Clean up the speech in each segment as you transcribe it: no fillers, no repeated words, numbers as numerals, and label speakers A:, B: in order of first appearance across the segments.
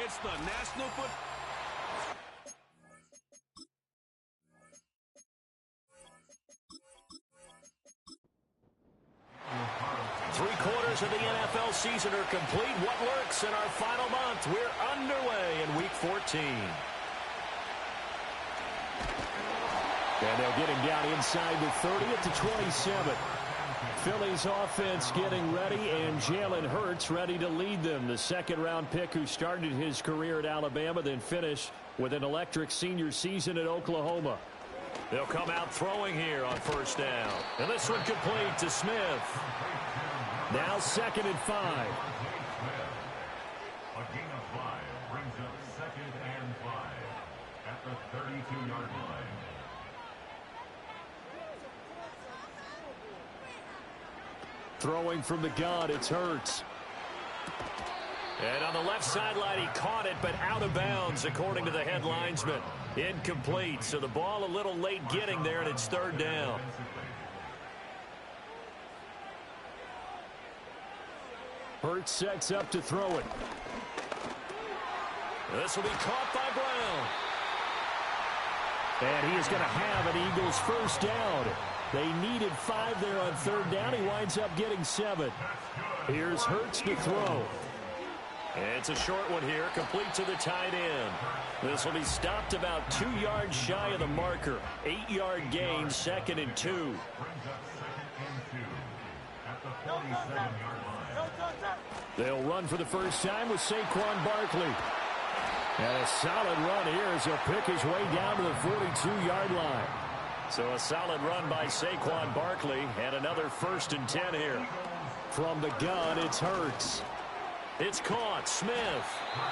A: It's the National Football.
B: Three-quarters of the NFL season are complete. What lurks in our final month? We're underway in Week 14. And they'll get him down inside the 30 at the 27. Philly's offense getting ready, and Jalen Hurts ready to lead them. The second-round pick who started his career at Alabama, then finished with an electric senior season at Oklahoma. They'll come out throwing here on first down. And this one complete to Smith. Now 2nd and 5.
C: A gain of 5 brings up 2nd and 5 at the 32-yard line.
B: Throwing from the gun, it's Hurts. And on the left sideline, he caught it, but out of bounds, according to the head linesman. Incomplete, so the ball a little late getting there, and it's 3rd down. Hurts sets up to throw it. This will be caught by Brown. And he is going to have an Eagles first down. They needed 5 there on 3rd down. He winds up getting 7. Here's Hurts to throw. It's a short one here, complete to the tight end. This will be stopped about 2 yards shy of the marker. 8-yard gain, 2nd and 2. They'll run for the first time with Saquon Barkley. And a solid run here as he'll pick his way down to the 42-yard line. So a solid run by Saquon Barkley, and another 1st and 10 here. From the gun, it's Hurts. It's caught, Smith.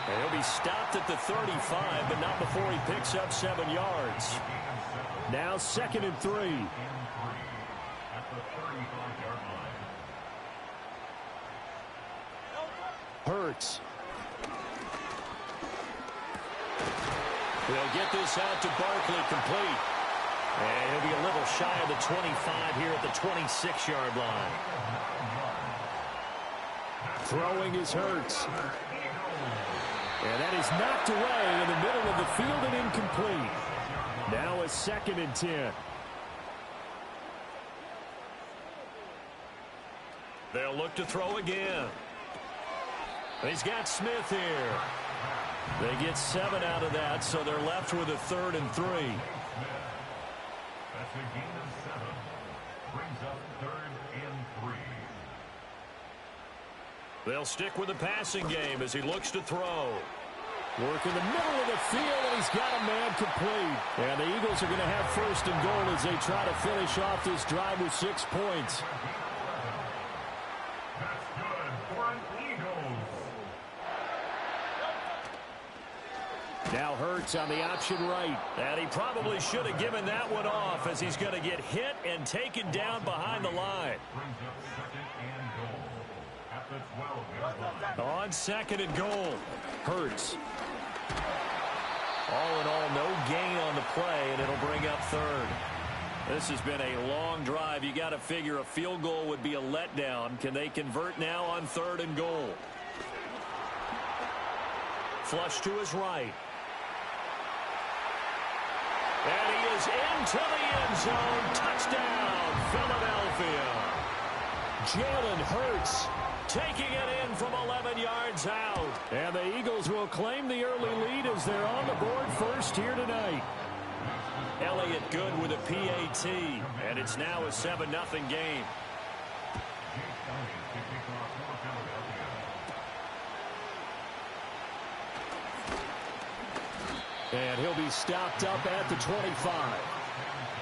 B: And he'll be stopped at the 35, but not before he picks up 7 yards. Now 2nd and 3. Hurts. They'll get this out to Barkley, complete. And he'll be a little shy of the 25 here at the 26-yard line. Throwing is Hurts. And that is knocked away in the middle of the field and incomplete. Now a 2nd and 10. They'll look to throw again. He's got Smith here. They get 7 out of that, so they're left with a 3rd and 3.
C: That's a gain of 7. Brings up 3rd and 3.
B: They'll stick with the passing game as he looks to throw. Work in the middle of the field, and he's got a man complete. And the Eagles are going to have 1st and goal as they try to finish off this drive with 6 points.
C: That's good for an Eagles.
B: Now Hurts on the option right. And he probably should have given that one off as he's going to get hit and taken down behind the line.
C: Brings up 2nd and goal at the 12-yard line.
B: On 2nd and goal, Hurts. All in all, no gain on the play, and it'll bring up 3rd. This has been a long drive. You got to figure a field goal would be a letdown. Can they convert now on 3rd and goal? Flush to his right. And he is into the end zone. Touchdown, Philadelphia. Jalen Hurts taking it in from 11 yards out. And the Eagles will claim the early lead as they're on the board first here tonight. Elliott good with a PAT, and it's now a 7-0 game. And he'll be stopped up at the 25.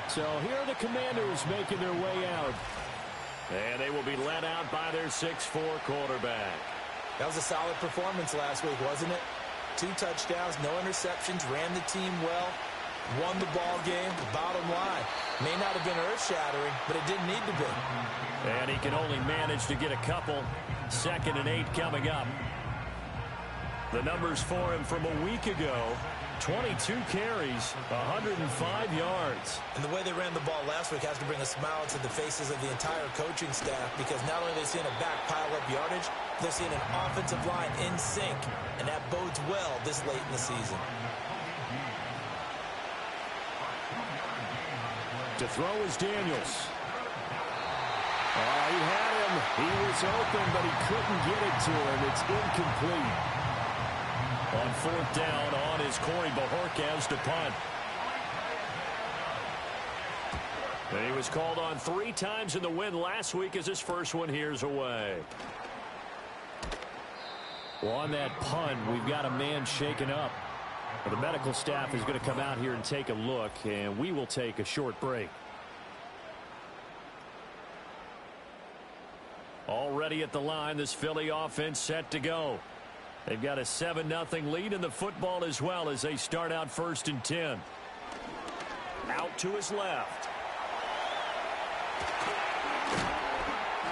B: So here are the Commanders making their way out. And they will be led out by their 6'4 quarterback.
D: That was a solid performance last week, wasn't it? 2 touchdowns, no interceptions, ran the team well, won the ball game. Bottom line, may not have been earth-shattering, but it didn't need to be.
B: And he can only manage to get a couple. 2nd and 8 coming up. The numbers for him from a week ago: 22 carries, 105 yards.
D: And the way they ran the ball last week has to bring a smile to the faces of the entire coaching staff, because not only are they seeing a back pile up yardage, They're seeing an offensive line in sync, and that bodes well this late in the season.
B: To throw is Daniels. He had him. He was open, but he couldn't get it to him. It's incomplete. On fourth down, on is Corey Bojorquez to punt. And he was called on 3 times in the win last week as his first one here's away. Well, on that punt, we've got a man shaken up. Well, the medical staff is going to come out here and take a look, and we will take a short break. Already at the line, this Philly offense set to go. They've got a 7-0 lead in the football as well as they start out 1st and 10. Out to his left.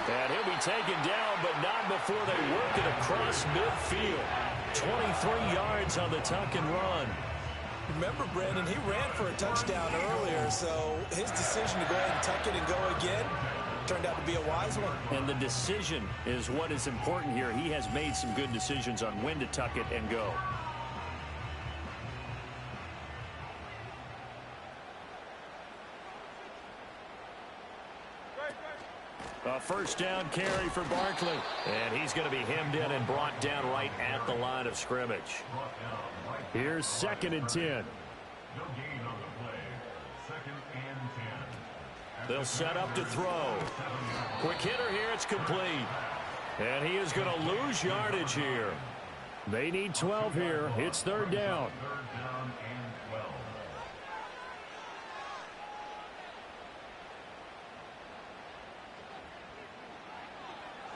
B: And he'll be taken down, but not before they work it across midfield. 23 yards on the tuck and run.
D: Remember, Brandon, he ran for a touchdown earlier, so his decision to go ahead and tuck it and go again turned out to be a wise one.
B: And the decision is what is important here. He has made some good decisions on when to tuck it and go. A first down carry for Barkley. And he's going to be hemmed in and brought down right at the line of scrimmage. Here's 2nd and 10.
C: No gain on the play. 2nd and 10.
B: They'll set up to throw. Quick hitter here. It's complete. And he is going to lose yardage here. They need 12 here. It's 3rd down.
C: 3rd down and 12.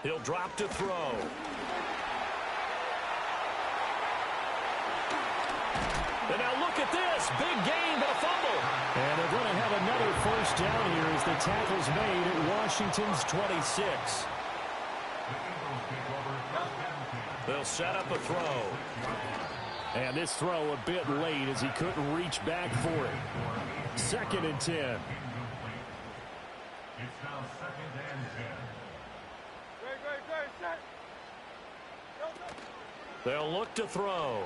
B: He'll drop to throw. And now look at this. Big gain, but a fumble. And they're going to have another first down here as the tackle's made at Washington's 26. They'll set up a throw. And this throw a bit late as he couldn't reach back for it. 2nd and 10.
C: It's now 2nd and 10.
B: They'll look to throw.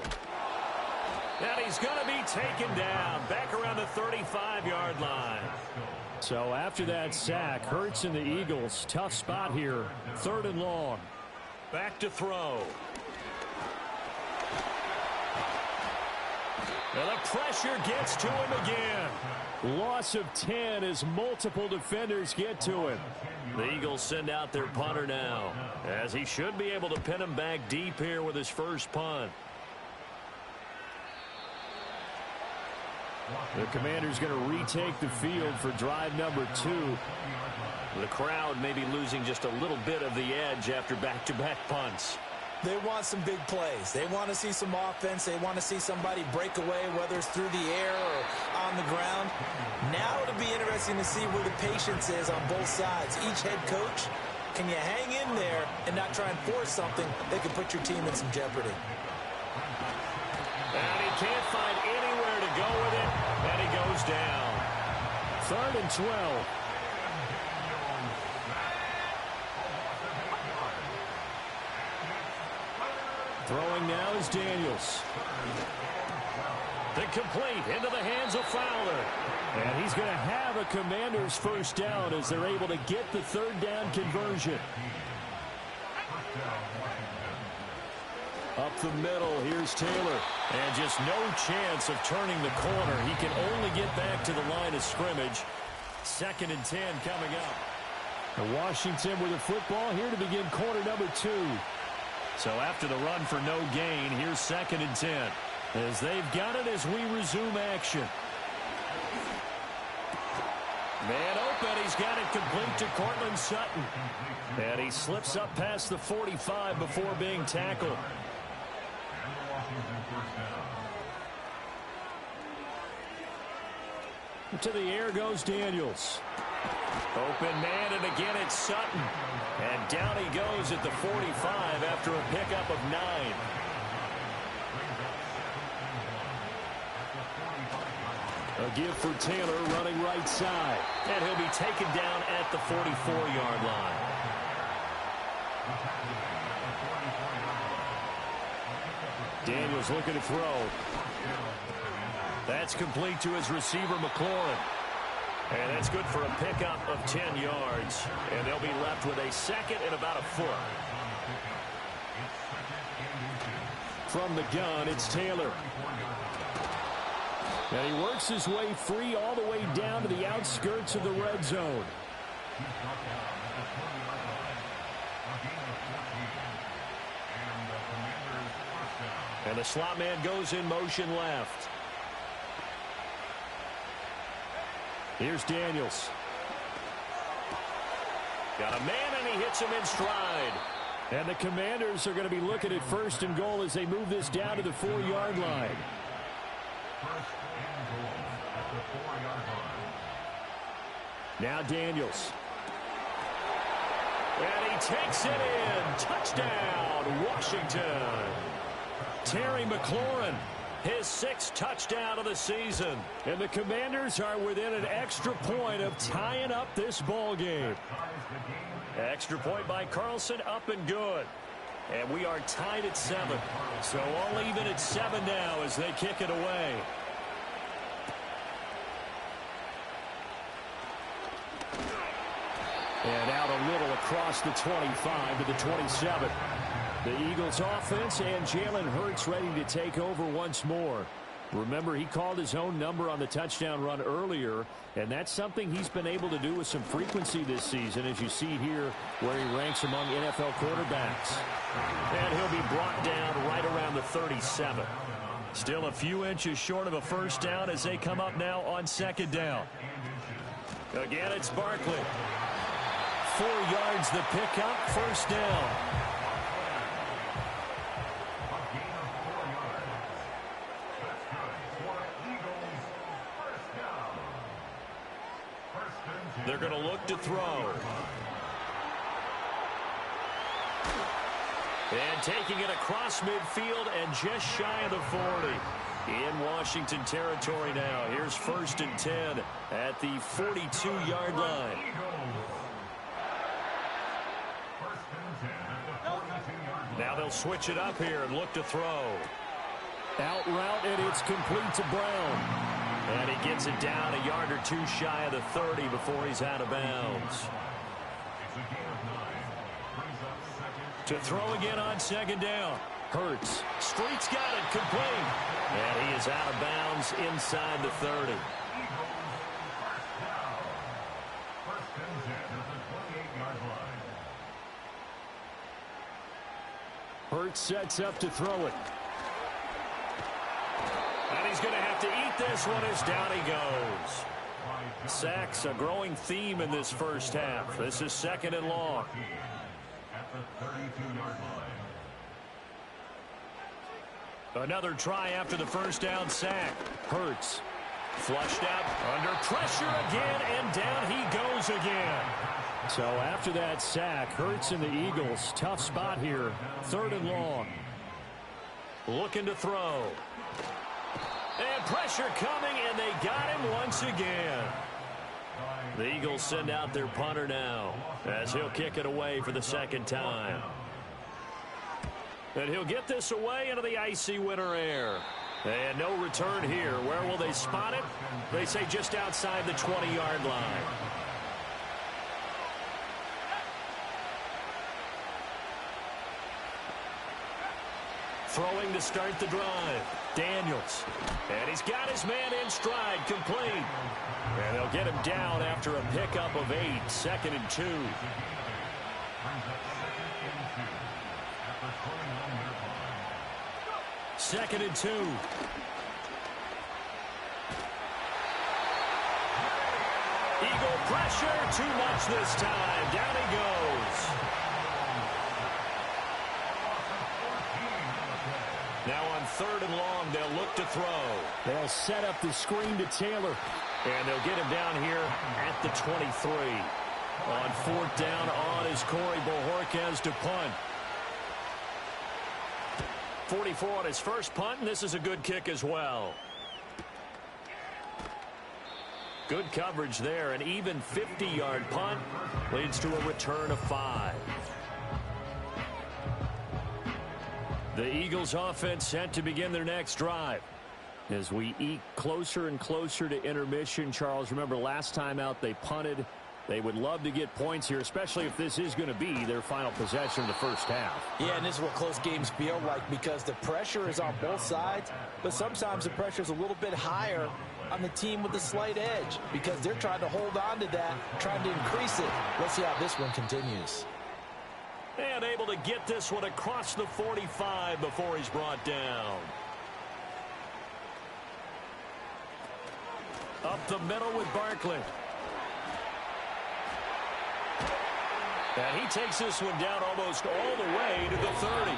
B: And he's going to be taken down back around the 35-yard line. So after that sack, Hurts and the Eagles, tough spot here. 3rd and long. Back to throw. And the pressure gets to him again. Loss of 10 as multiple defenders get to him. The Eagles send out their punter now, as he should be able to pin him back deep here with his first punt. The Commanders going to retake the field for drive number 2. The crowd may be losing just a little bit of the edge after back-to-back punts.
D: They want some big plays. They want to see some offense. They want to see somebody break away, whether it's through the air or on the ground. Now it'll be interesting to see where the patience is on both sides. Each head coach, can you hang in there and not try and force something that could put your team in some jeopardy?
B: And he can't find anywhere to go with it, and he goes down. 3rd and 12. Throwing now is Daniels. Incomplete into the hands of Fowler. And he's going to have a Commander's first down as they're able to get the 3rd down conversion. Up the middle, here's Taylor. And just no chance of turning the corner. He can only get back to the line of scrimmage. 2nd and 10 coming up. Washington with the football here to begin quarter number 2. So after the run for no gain, here's 2nd and 10. As they've got it as we resume action. Man open, he's got it complete to Cortland Sutton. And he slips up past the 45 before being tackled. To the air goes Daniels. Open man, and again it's Sutton. And down he goes at the 45 after a pickup of 9. A give for Taylor running right side. And he'll be taken down at the 44-yard line. Daniels looking to throw. That's complete to his receiver, McLaurin. And that's good for a pickup of 10 yards. And they'll be left with a second and about a foot. From the gun, it's Taylor. And he works his way free all the way down to the outskirts of the red zone. And the slot man goes in motion left. Here's Daniels. Got a man, and he hits him in stride. And the Commanders are going to be looking at first and goal as they move this down to the 4-yard line.
C: First and goal at the 4-yard line.
B: Now Daniels. And he takes it in. Touchdown, Washington. Terry McLaurin, his 6th touchdown of the season. And the Commanders are within an extra point of tying up this ball game. Extra point by Carlson, up and good. And we are tied at 7. So all even at 7 now as they kick it away. And out a little across the 25 to the 27. The Eagles offense and Jalen Hurts ready to take over once more. Remember, he called his own number on the touchdown run earlier, and that's something he's been able to do with some frequency this season, as you see here where he ranks among NFL quarterbacks. And he'll be brought down right around the 37. Still a few inches short of a first down as they come up now on second down. Again, it's Barkley. 4 yards the pickup, first down. They're going to look to throw. And taking it across midfield and just shy of the 40. In Washington territory now. Here's 1st and 10 at the 42-yard line. Now they'll switch it up here and look to throw. Out route, and it's complete to Brown. And he gets it down a yard or 2 shy of the 30 before he's out of bounds. To throw again on second down. Hurts. Street's got it complete. And he is out of bounds inside the 30. Hurts sets up to throw it. And he's going to have to eat this one as down he goes. Sacks, a growing theme in this first half. This is 2nd and long.
C: At the 32-yard line.
B: Another try after the first down sack. Hurts. Flushed out, under pressure again, and down he goes again. So after that sack, Hurts and the Eagles, tough spot here. 3rd and long. Looking to throw. And pressure coming, and they got him once again. The Eagles send out their punter now as he'll kick it away for the 2nd time. And he'll get this away into the icy winter air. And no return here. Where will they spot it? They say just outside the 20-yard line. Throwing to start the drive. Daniels. And he's got his man in stride, complete. And they'll get him down after a pickup of 8, 2nd and 2. 2nd and 2. Eagle pressure, too much this time. Down he goes. Now on 3rd and long, they'll look to throw. They'll set up the screen to Taylor. And they'll get him down here at the 23. On 4th down, on is Corey Bojorquez to punt. 44 on his first punt, and this is a good kick as well. Good coverage there. An even 50-yard punt leads to a return of 5. The Eagles offense set to begin their next drive. As we eke closer and closer to intermission, Charles, remember last time out they punted. They would love to get points here, especially if this is going to be their final possession of the first half.
D: Yeah, and this is what close games feel like because the pressure is on both sides, but sometimes the pressure is a little bit higher on the team with the slight edge because they're trying to hold on to that, trying to increase it. Let's see how this one continues.
B: And able to get this one across the 45 before he's brought down. Up the middle with Barkley. And he takes this one down almost all the way to the 30.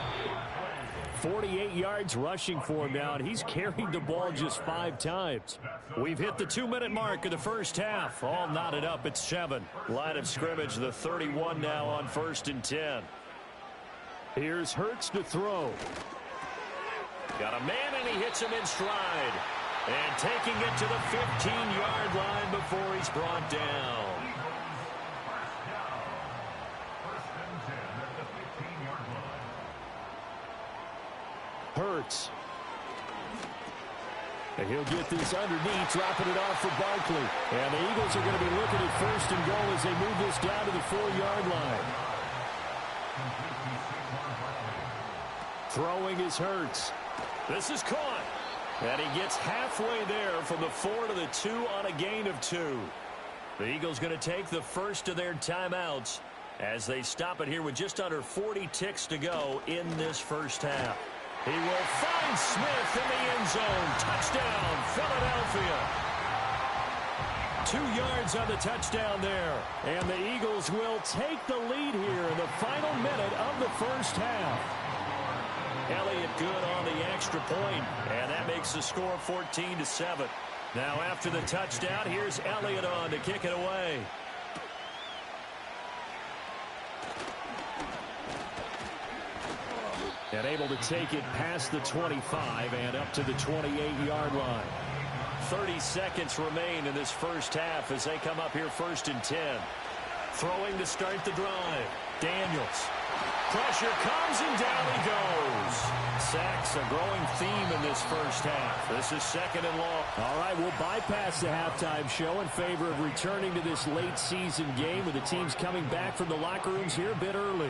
B: 48 yards rushing for him now, and he's carried the ball just 5 times. We've hit the 2-minute mark of the first half. All knotted up at 7. Line of scrimmage, the 31 now on 1st and 10. Here's Hurts to throw. Got a man, and he hits him in stride. And taking it to the 15-yard line before he's brought down. Hurts. And he'll get this underneath, dropping it off for Barkley. And the Eagles are going to be looking at 1st and goal as they move this down to the 4-yard line. Throwing is Hurts. This is caught. And he gets halfway there from the 4 to the 2 on a gain of 2. The Eagles going to take the first of their timeouts as they stop it here with just under 40 ticks to go in this first half. He will find Smith in the end zone. Touchdown, Philadelphia. 2 yards on the touchdown there. And the Eagles will take the lead here in the final minute of the first half. Elliott good on the extra point, and that makes the score 14-7. Now after the touchdown, here's Elliott on to kick it away. And able to take it past the 25 and up to the 28-yard line. 30 seconds remain in this first half as they come up here 1st and 10. Throwing to start the drive. Daniels. Pressure comes and down he goes. Sacks a growing theme in this first half. This is 2nd and long. All right, we'll bypass the halftime show in favor of returning to this late season game with the teams coming back from the locker rooms here a bit early.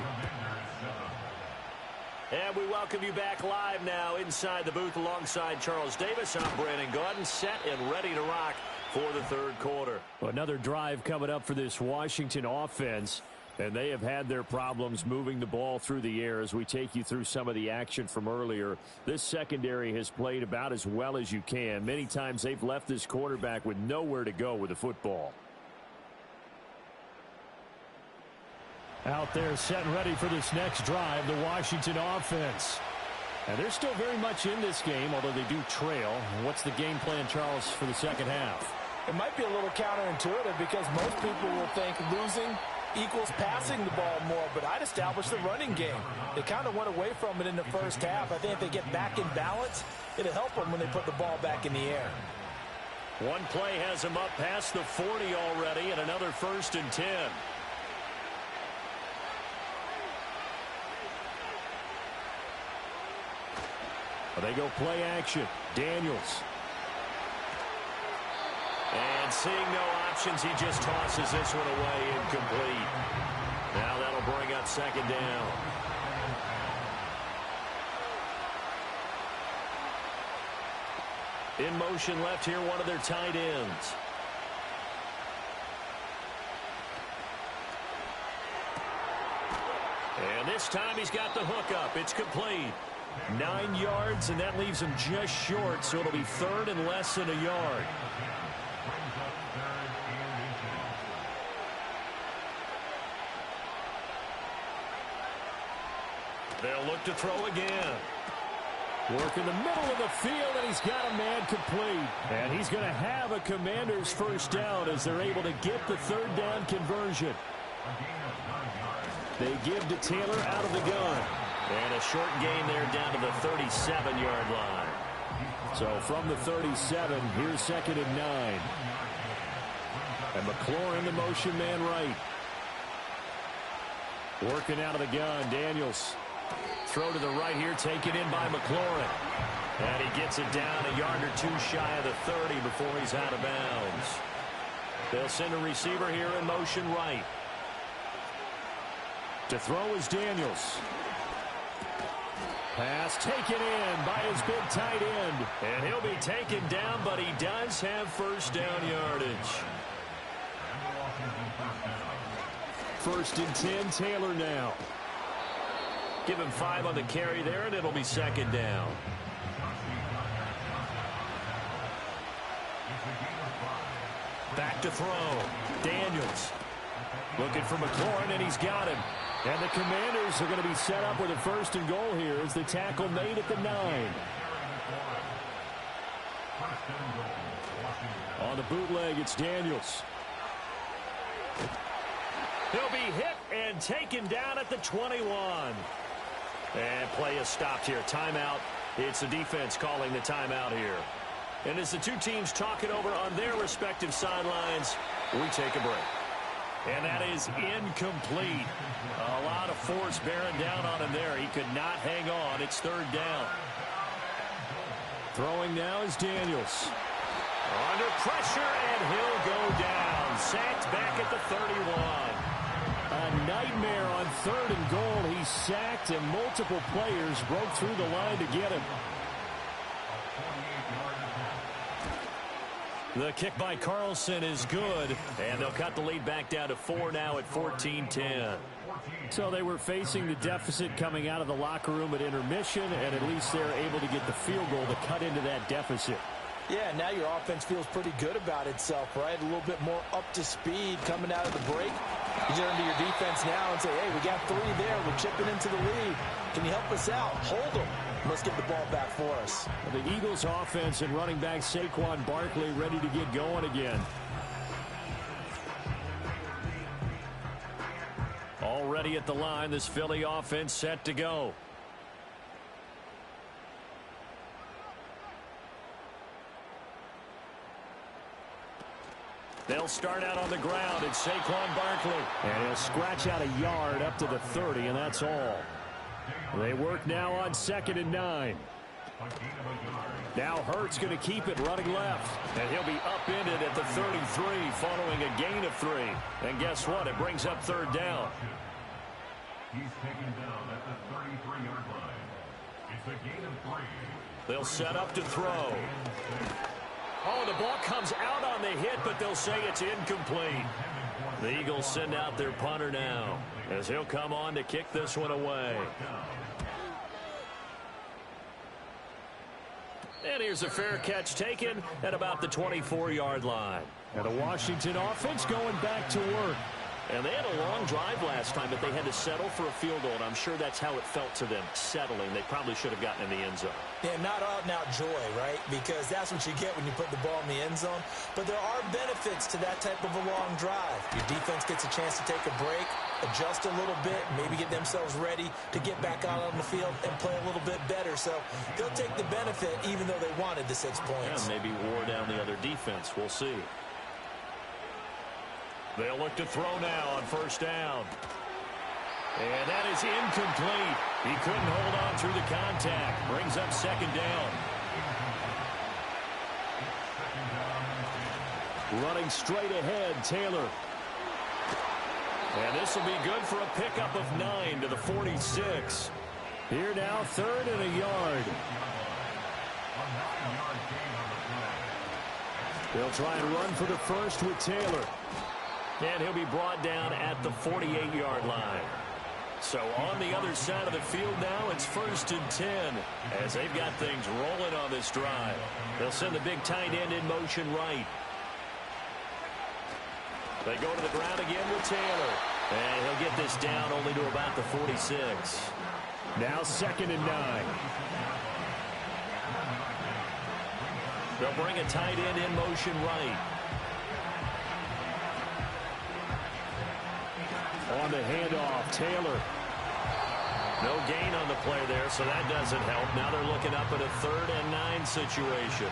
B: And we welcome you back live now inside the booth alongside Charles Davis. I'm Brandon Gaudin, set and ready to rock for the 3rd quarter. Another drive coming up for this Washington offense. And they have had their problems moving the ball through the air as we take you through some of the action from earlier. This secondary has played about as well as you can. Many times they've left this quarterback with nowhere to go with the football. Out there set and ready for this next drive, the Washington offense. And they're still very much in this game, although they do trail. What's the game plan, Charles, for the second half?
D: It might be a little counterintuitive because most people will think losing equals passing the ball more, but I'd establish the running game. They kind of went away from it in the first half. I think if they get back in balance, it'll help them when they put the ball back in the air.
B: One play has them up past the 40 already, and another 1st and 10. They go play action. Daniels. And seeing no options, he just tosses this one away incomplete. Now that'll bring up 2nd down. In motion left here, one of their tight ends. And this time he's got the hook up. It's complete. 9 yards, and that leaves him just short, so it'll be 3rd and less than a yard. They'll look to throw again. Work in the middle of the field, and he's got a man complete. And he's going to have a Commander's first down as they're able to get the 3rd down conversion. They give to Taylor out of the gun. And a short gain there down to the 37-yard line. So from the 37, here's 2nd and 9. And McLaurin, the motion man right. Working out of the gun, Daniels. Throw to the right here, taken in by McLaurin. And he gets it down a yard or two shy of the 30 before he's out of bounds. They'll send a receiver here in motion right. To throw is Daniels. Pass taken in by his big tight end. And he'll be taken down, but he does have first down yardage. First and 10, Taylor now. Give him 5 on the carry there, and it'll be second down. Back to throw. Daniels. Looking for McLaurin, and he's got him. And the Commanders are going to be set up with a first and goal here as the tackle made at the 9. On the bootleg, it's Daniels. He'll be hit and taken down at the 21. And play is stopped here. Timeout. It's the defense calling the timeout here. And as the two teams talk it over on their respective sidelines, we take a break. And that is incomplete. A lot of force bearing down on him there. He could not hang on. It's third down. Throwing now is Daniels. Under pressure, and he'll go down. Sacked back at the 31. A nightmare on third and goal. He's sacked, and multiple players broke through the line to get him. The kick by Carlson is good, and they'll cut the lead back down to 4 now at 14-10. So they were facing the deficit coming out of the locker room at intermission, and at least they're able to get the field goal to cut into that deficit.
D: Yeah, now your offense feels pretty good about itself, right? A little bit more up to speed coming out of the break. You turn to your defense now and say, hey, we got 3 there. We're chipping into the lead. Can you help us out? Hold them. Let's get the ball back for us.
B: The Eagles offense and running back Saquon Barkley ready to get going again. Already at the line, this Philly offense set to go. They'll start out on the ground. It's Saquon Barkley. And he'll scratch out a yard up to the 30, and that's all. They work now on 2nd and 9. Now Hurts going to keep it running left. And he'll be upended at the 33 following a gain of 3. And guess what? It brings up third down.
C: He's taken down at the 33-yard line. It's a gain of 3.
B: They'll set up to throw. Oh, the ball comes out on the hit, but they'll say it's incomplete. The Eagles send out their punter now as he'll come on to kick this one away. And here's a fair catch taken at about the 24-yard line. And the Washington offense going back to work. And they had a long drive last time, but they had to settle for a field goal, and I'm sure that's how it felt to them, settling. They probably should have gotten in the end zone.
D: Yeah, not out-and-out joy, right? Because that's what you get when you put the ball in the end zone. But there are benefits to that type of a long drive. Your defense gets a chance to take a break, adjust a little bit, maybe get themselves ready to get back out on the field and play a little bit better. So they'll take the benefit even though they wanted the 6 points.
B: Yeah, maybe wore down the other defense. We'll see. They'll look to throw now on first down. And that is incomplete. He couldn't hold on through the contact. Brings up second down. Running straight ahead, Taylor. And this will be good for a pickup of 9 to the 46. Here now, 3rd and a yard. They'll try and run for the first with Taylor. And he'll be brought down at the 48-yard line. So on the other side of the field now, it's 1st and 10 as they've got things rolling on this drive. They'll send the big tight end in motion right. They go to the ground again with Taylor. And he'll get this down only to about the 46. Now 2nd and 9. They'll bring a tight end in motion right. On the handoff, Taylor. No gain on the play there, so that doesn't help. Now they're looking up at a 3rd and 9 situation.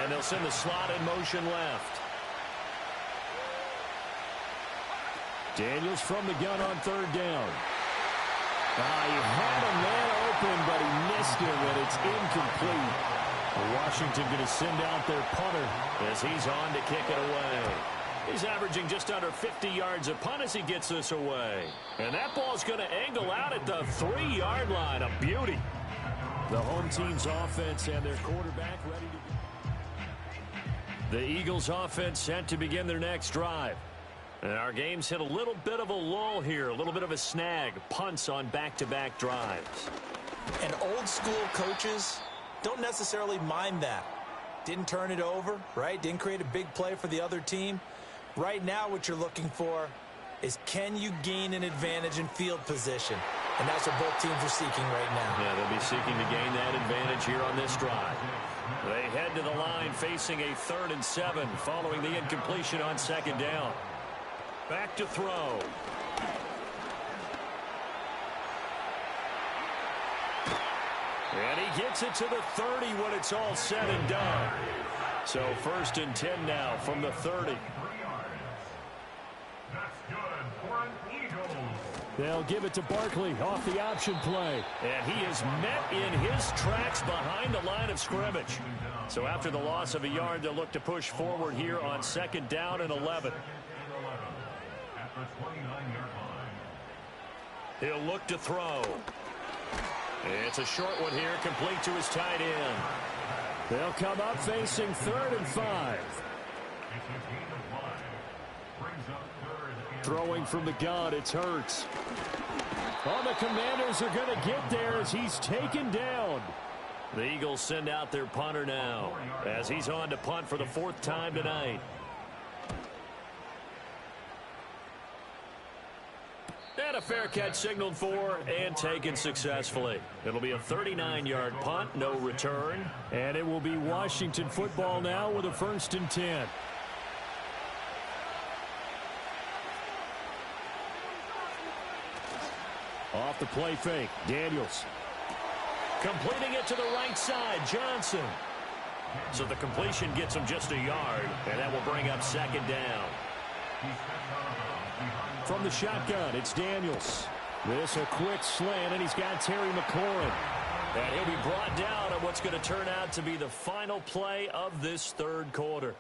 B: And they'll send the slot in motion left. Daniels from the gun on third down. He had a man open, but he missed him, and it's incomplete. Washington going to send out their punter as he's on to kick it away. He's averaging just under 50 yards a punt as he gets this away. And that ball's going to angle out at the 3-yard line. A beauty. The home team's offense and their quarterback ready to go. The Eagles' offense set to begin their next drive. And our game's hit a little bit of a lull here, a little bit of a snag. Punts on back-to-back drives.
D: And old-school coaches don't necessarily mind that. Didn't turn it over, right? Didn't create a big play for the other team. Right now what you're looking for is, can you gain an advantage in field position? And that's what both teams are seeking right now.
B: Yeah, they'll be seeking to gain that advantage here on this drive. They head to the line facing a 3rd and 7 following the incompletion on 2nd down. Back to throw. And he gets it to the 30 when it's all said and done. So 1st and 10 now from the 30. They'll give it to Barkley off the option play. And he is met in his tracks behind the line of scrimmage. So after the loss of a yard, they'll look to push forward here on 2nd down and 11. He'll look to throw. It's a short one here, complete to his tight end. They'll come up facing 3rd and 5. Throwing from the gun, it's Hurts. Oh, the Commanders are going to get there as he's taken down. The Eagles send out their punter now as he's on to punt for the 4th time tonight. And a fair catch signaled for and taken successfully. It'll be a 39-yard punt, no return. And it will be Washington football now with a 1st and 10. Off the play fake, Daniels. Completing it to the right side, Johnson. So the completion gets him just a yard, and that will bring up 2nd down. From the shotgun, it's Daniels. This a quick slant, and he's got Terry McLaurin. And he'll be brought down on what's going to turn out to be the final play of this 3rd quarter.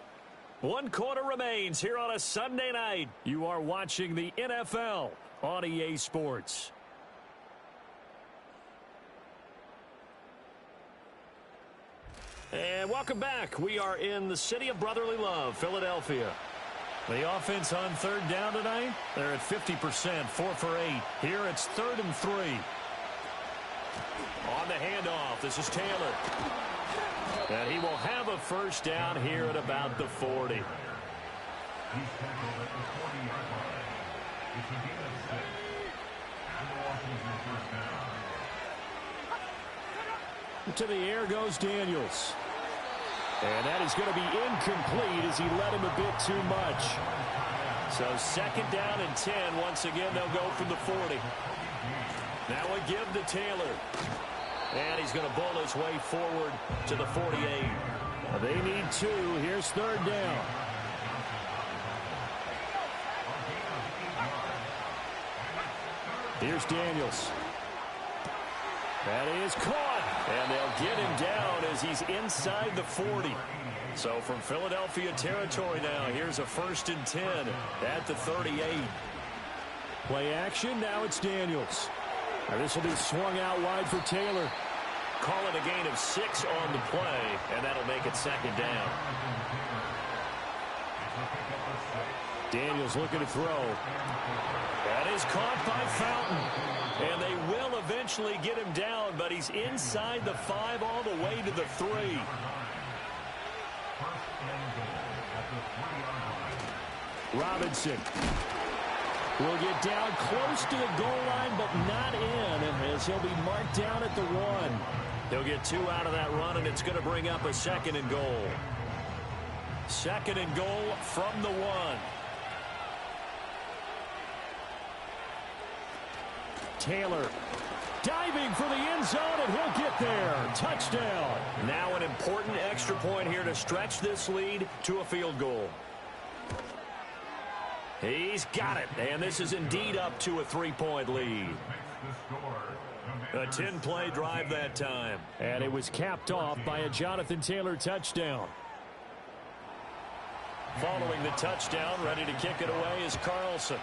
B: 1 quarter remains here on a Sunday night. You are watching the NFL on EA Sports. And welcome back. We are in the city of brotherly love, Philadelphia. The offense on 3rd down tonight, they're at 50%, 4 for 8. Here it's 3rd and 3. On the handoff, this is Taylor. And he will have a 1st down here at about the 40. To the air goes Daniels. And that is going to be incomplete as he led him a bit too much. So 2nd down and 10. Once again, they'll go from the 40. Now a give to Taylor. And he's going to bull his way forward to the 48. They need 2. Here's 3rd down. Here's Daniels. That is caught. And they'll get him down as he's inside the 40. So from Philadelphia territory now, here's a 1st and 10 at the 38. Play action, now it's Daniels. This will be swung out wide for Taylor. Call it a gain of 6 on the play, and that'll make it 2nd down. Daniels looking to throw. That is caught by Fountain. And they will eventually get him down, but he's inside the 5 all the way to the 3. Robinson will get down close to the goal line, but not in, as he'll be marked down at the 1. He'll get 2 out of that run, and it's going to bring up a 2nd and goal. 2nd and goal from the 1. Taylor diving for the end zone, and he'll get there. Touchdown. Now an important extra point here to stretch this lead to a field goal. He's got it, and this is indeed up to a 3-point lead. A 10-play drive that time. And it was capped off by a Jonathan Taylor touchdown. Following the touchdown, ready to kick it away is Carlson.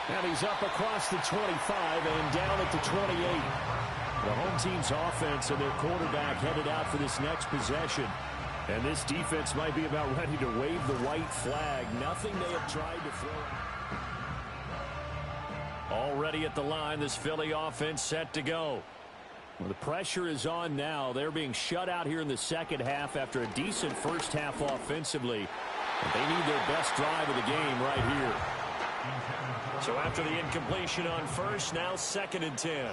B: And he's up across the 25 and down at the 28. The home team's offense and their quarterback headed out for this next possession. And this defense might be about ready to wave the white flag. Nothing they have tried to throw. Already at the line, this Philly offense set to go. Well, the pressure is on now. They're being shut out here in the second half after a decent first half offensively. And they need their best drive of the game right here. So after the incompletion on first, now 2nd and 10.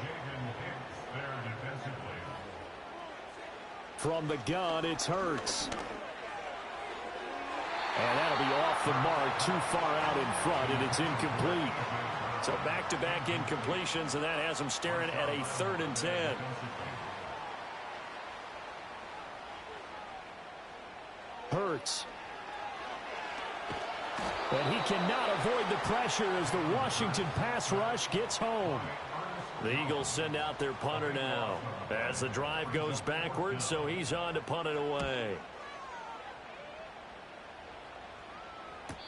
B: From the gun, it's Hurts. And that'll be off the mark, too far out in front, and it's incomplete. So back-to-back incompletions, and that has them staring at a 3rd and 10. Hurts. And he cannot avoid the pressure as the Washington pass rush gets home. The Eagles send out their punter now as the drive goes backwards, so he's on to punt it away.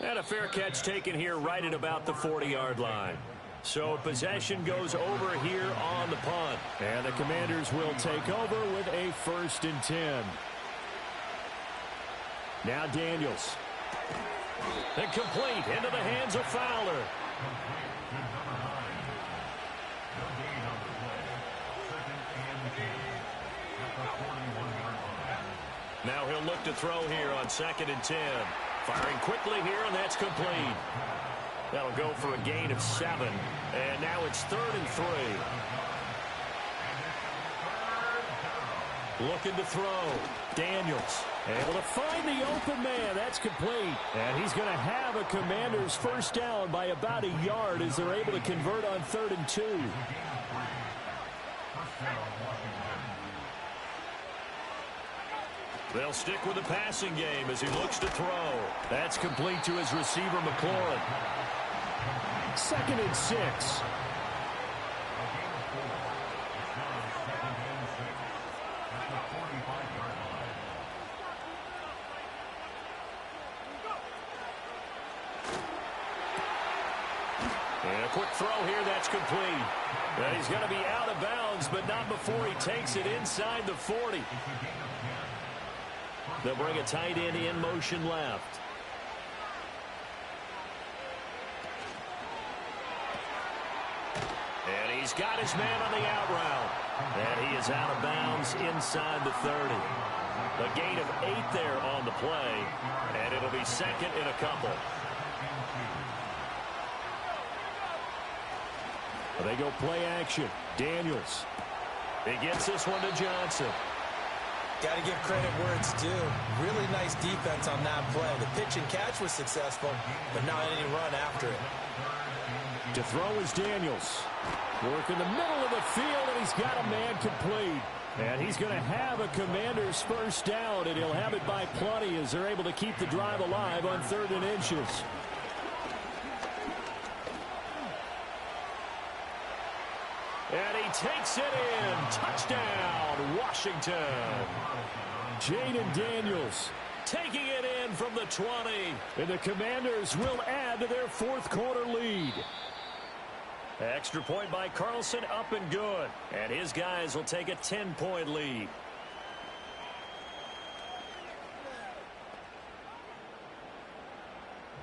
B: And a fair catch taken here right at about the 40-yard line. So possession goes over here on the punt. And the Commanders will take over with a 1st and 10. Now Daniels. And complete into the hands of Fowler. Now he'll look to throw here on 2nd and 10. Firing quickly here, and that's complete. That'll go for a gain of 7. And now it's 3rd and 3. Looking to throw. Daniels able to find the open man. That's complete. And he's going to have a Commanders first down by about a yard as they're able to convert on 3rd and 2. They'll stick with the passing game as he looks to throw. That's complete to his receiver, McLaurin. 2nd and 6. And a quick throw here, that's complete. And he's going to be out of bounds, but not before he takes it inside the 40. They'll bring a tight end in motion left. And he's got his man on the out route. And he is out of bounds inside the 30. A gain of 8 there on the play. And it'll be 2nd and a couple. They go play action. Daniels. He gets this one to Johnson.
D: Got to give credit where it's due. Really nice defense on that play. The pitch and catch was successful, but not any run after it.
B: To throw is Daniels. Work in the middle of the field, and he's got a man complete. And he's going to have a Commanders first down, and he'll have it by plenty as they're able to keep the drive alive on 3rd and inches. And he takes it in. Touchdown, Washington. Jaden Daniels taking it in from the 20. And the Commanders will add to their 4th quarter lead. Extra point by Carlson, up and good. And his guys will take a 10-point lead.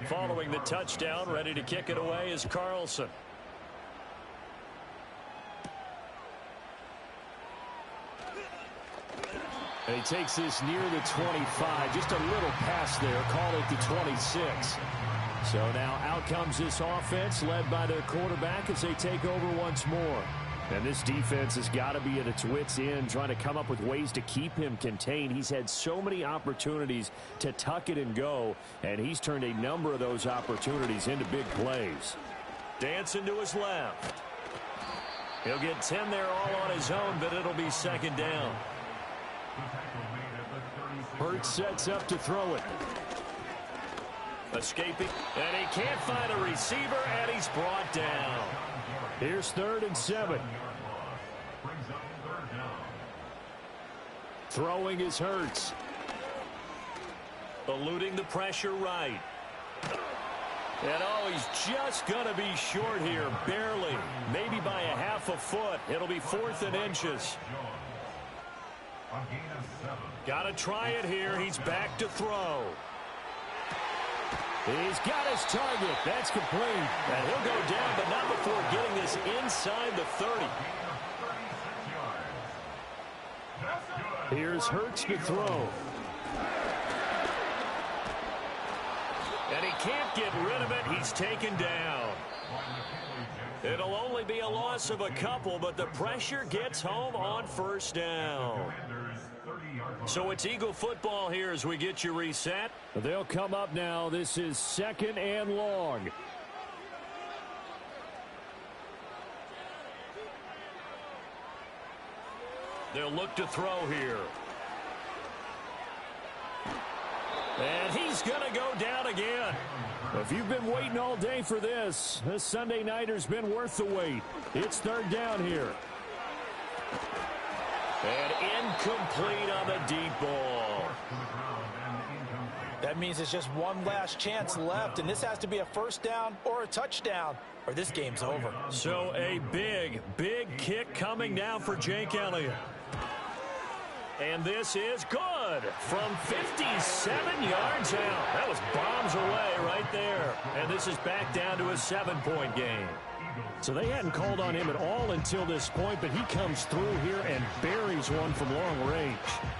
B: Following the touchdown, ready to kick it away is Carlson. And he takes this near the 25. Just a little pass there. Call it the 26. So now out comes this offense led by their quarterback as they take over once more. And this defense has got to be at its wits' end trying to come up with ways to keep him contained. He's had so many opportunities to tuck it and go, and he's turned a number of those opportunities into big plays. Dancing to his left. He'll get 10 there all on his own, but it'll be 2nd down.
C: The tackle made at the 36.
B: Hurts sets up to throw it. Escaping, and he can't find a receiver, and he's brought down. Here's 3rd and 7.
C: Brings up 3rd down.
B: Throwing is Hurts. Eluding the pressure right. And oh, he's just going to be short here, barely. Maybe by a half a foot. It'll be 4th and inches.
C: A gain of 7.
B: Got to try it here. He's back to throw. He's got his target. That's complete. And he'll go down, but not before getting this inside the 30. Here's Hurts to throw. And he can't get rid of it. He's taken down. It'll only be a loss of a couple, but the pressure gets home on 1st down. So it's Eagle football here as we get you reset. They'll come up now. This is 2nd and long. They'll look to throw here. And he's going to go down again. If you've been waiting all day for this Sunday nighter's been worth the wait. It's 3rd down here. And incomplete on the deep ball.
D: That means it's just one last chance left, and this has to be a 1st down or a touchdown, or this game's over.
B: So a big, big kick coming now for Jake Elliott. And this is good from 57 yards out. That was bombs away right there. And this is back down to a 7-point game. So they hadn't called on him at all until this point, but he comes through here and buries one from long range.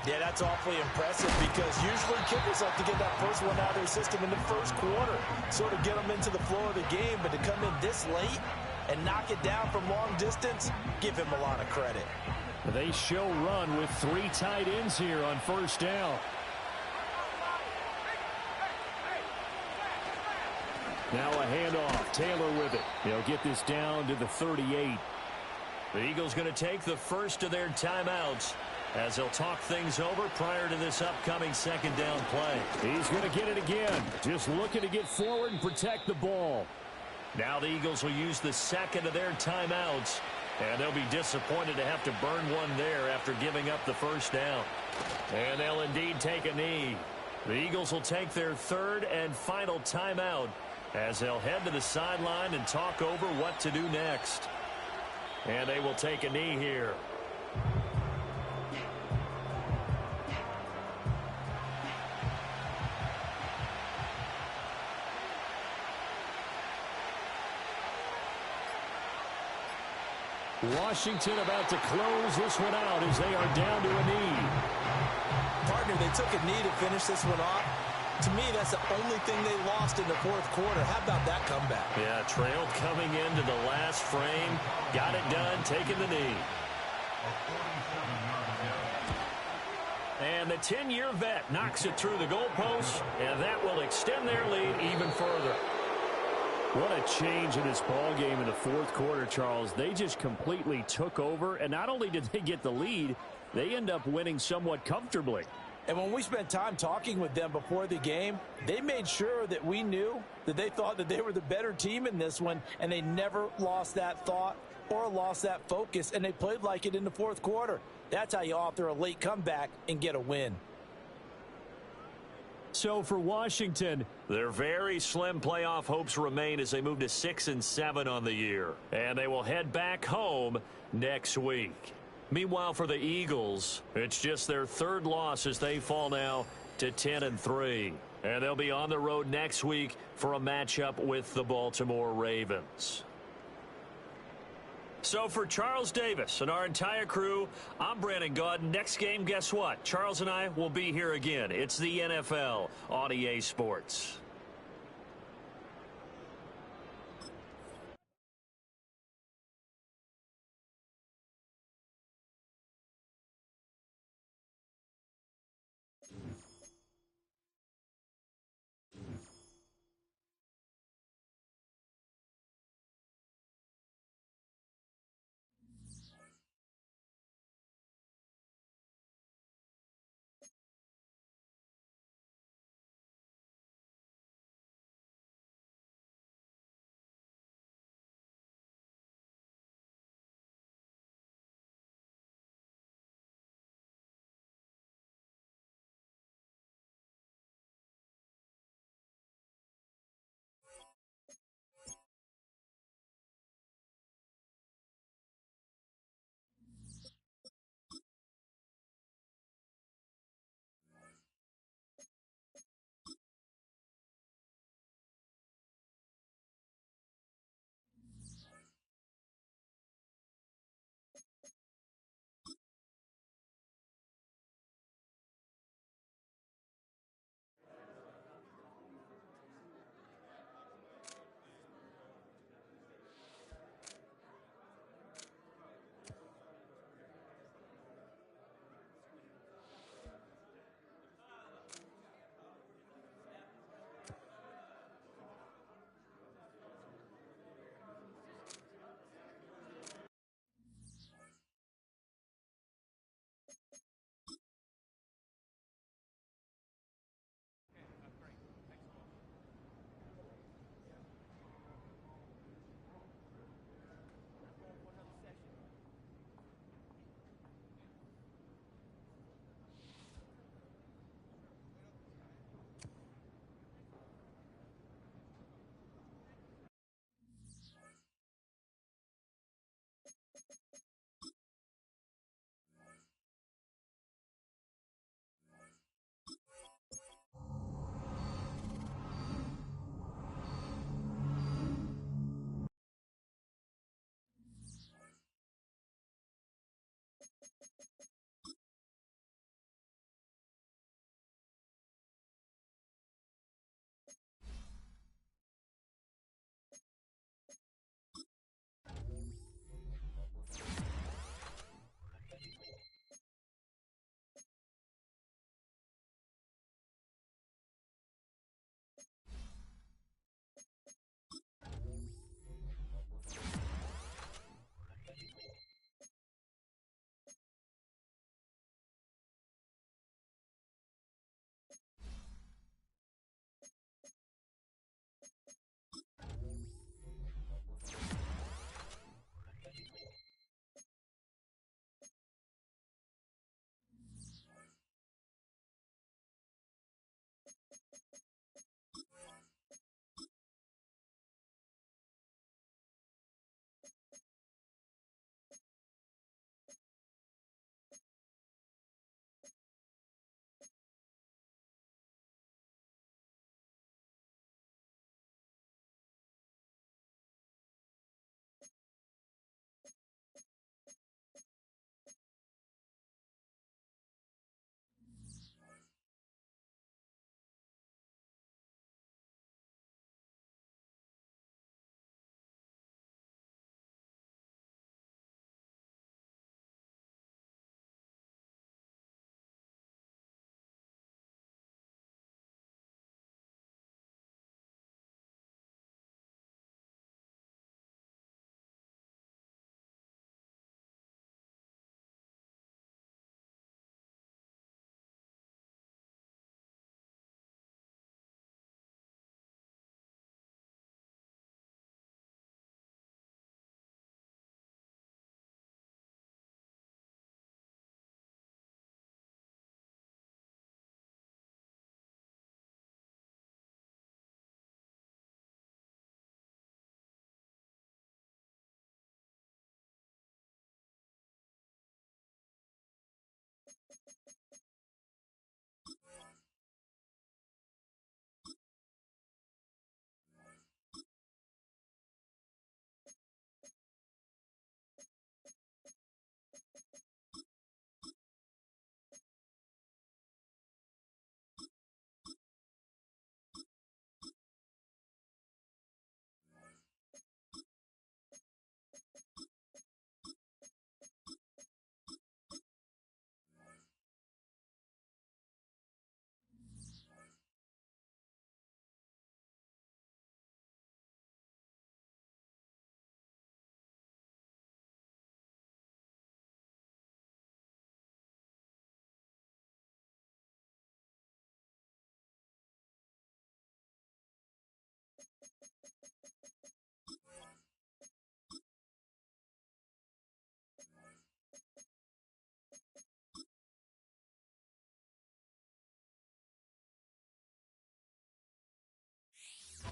D: Yeah, that's awfully impressive because usually kickers like to get that first one out of their system in the 1st quarter, sort of get them into the flow of the game, but to come in this late and knock it down from long distance, give him a lot of credit.
B: They show run with 3 tight ends here on 1st down. Now a handoff. Taylor with it. They'll get this down to the 38. The Eagles going to take the first of their timeouts as they'll talk things over prior to this upcoming 2nd down play. He's going to get it again. Just looking to get forward and protect the ball. Now the Eagles will use the 2nd of their timeouts. And they'll be disappointed to have to burn one there after giving up the 1st down. And they'll indeed take a knee. The Eagles will take their 3rd and final timeout as they'll head to the sideline and talk over what to do next. And they will take a knee here. Washington about to close this one out as they are down to a knee.
D: Partner, they took a knee to finish this one off. To me, that's the only thing they lost in the 4th quarter. How about that comeback?
B: Yeah, trailed coming into the last frame. Got it done, taking the knee. And the 10-year vet knocks it through the goalpost, and that will extend their lead even further. What a change in this ball game in the 4th quarter, Charles. They just completely took over, and not only did they get the lead, they end up winning somewhat comfortably.
D: And when we spent time talking with them before the game, they made sure that we knew that they thought that they were the better team in this one, and they never lost that thought or lost that focus, and they played like it in the 4th quarter. That's how you author a late comeback and get a win.
B: So for Washington, their very slim playoff hopes remain as they move to 6-7 on the year. And they will head back home next week. Meanwhile, for the Eagles, it's just their 3rd loss as they fall now to 10-3. And they'll be on the road next week for a matchup with the Baltimore Ravens. So for Charles Davis and our entire crew, I'm Brandon Gaudin. Next game, guess what? Charles and I will be here again. It's the NFL on EA Sports.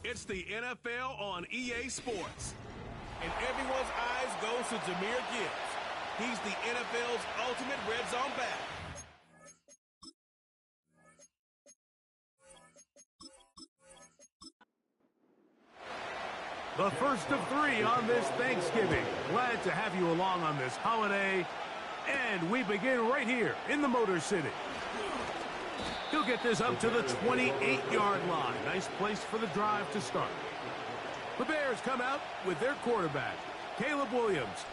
A: It's the NFL on EA Sports.
E: And everyone's eyes go to Jahmyr Gibbs. He's the NFL's ultimate red zone back.
A: The first of 3 on this Thanksgiving. Glad to have you along on this holiday. And we begin right here in the Motor City. He'll get this up to the 28-yard line. Nice place for the drive to start. The Bears come out with their quarterback, Caleb Williams.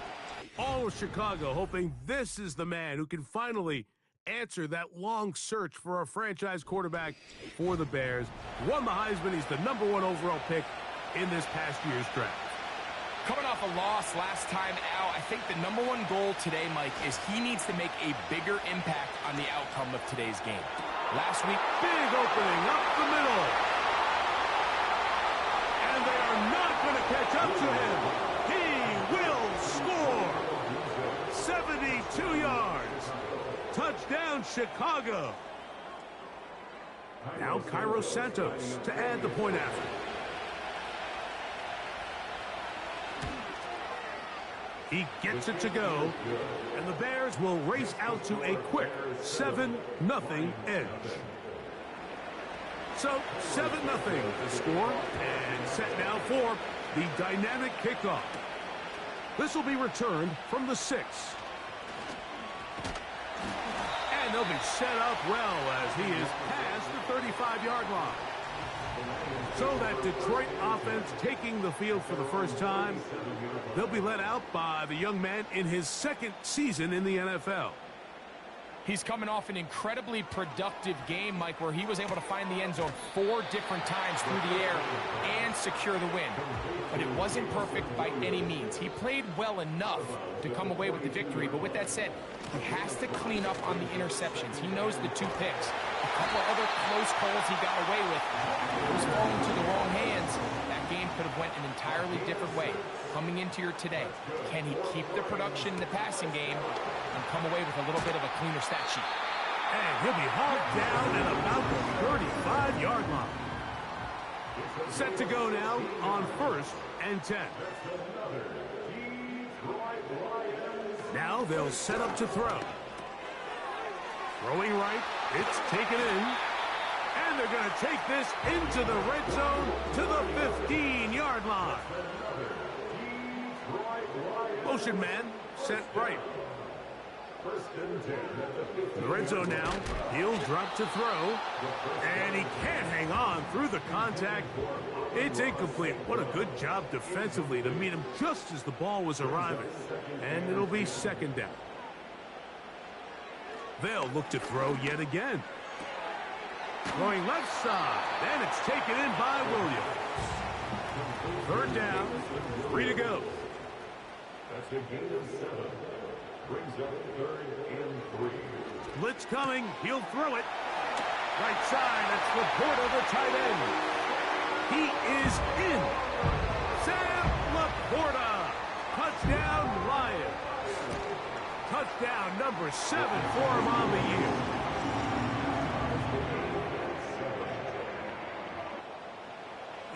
A: All of Chicago hoping this is the man who can finally answer that long search for a franchise quarterback for the Bears. Won the Heisman. He's the #1 overall pick in this past year's draft.
F: Coming off a loss last time out, I think the #1 goal today, Mike, is he needs to make a bigger impact on the outcome of today's game. Last week,
A: big opening up the middle. And they are not going to catch up to him. He will score. 72 yards. Touchdown, Chicago. Now Cairo Santos to add the point after. He gets it to go, and the Bears will race out to a quick 7-0 edge. So, 7-0 the score, and set now for the dynamic kickoff. This will be returned from the 6. And they'll be set up well as he is past the 35-yard line. So that Detroit offense taking the field for the first time. They'll be led out by the young man in his 2nd season in the NFL.
F: he's coming off an incredibly productive game, Mike, where he was able to find the end zone 4 different times through the air and secure the win. But it wasn't perfect by any means. He played well enough to come away with the victory, but with that said, he has to clean up on the interceptions. He knows the 2 picks. A couple other close calls he got away with. It was falling into the wrong hands. That game could have went an entirely different way. Coming into here today, can he keep the production in the passing game and come away with a little bit of a cleaner stat sheet?
A: And he'll be hauled down at about the 35-yard line. Set to go now on 1st and 10. Now they'll set up to throw. Throwing right, it's taken in. And they're going to take this into the red zone to the 15-yard line. Motion man, set right. The red zone now. He'll drop to throw. And he can't hang on through the contact. It's incomplete. What a good job defensively to meet him just as the ball was arriving. And it'll be 2nd down. They'll look to throw yet again. Going left side. And it's taken in by Williams. 3rd down. 3 to go.
C: That's a gain of 7. Brings up 3rd and 3.
A: Blitz coming. He'll throw it. Right side. That's Laporta, the tight end. He is in. Sam Laporta. Touchdown, Lions. Touchdown number 7 for him on the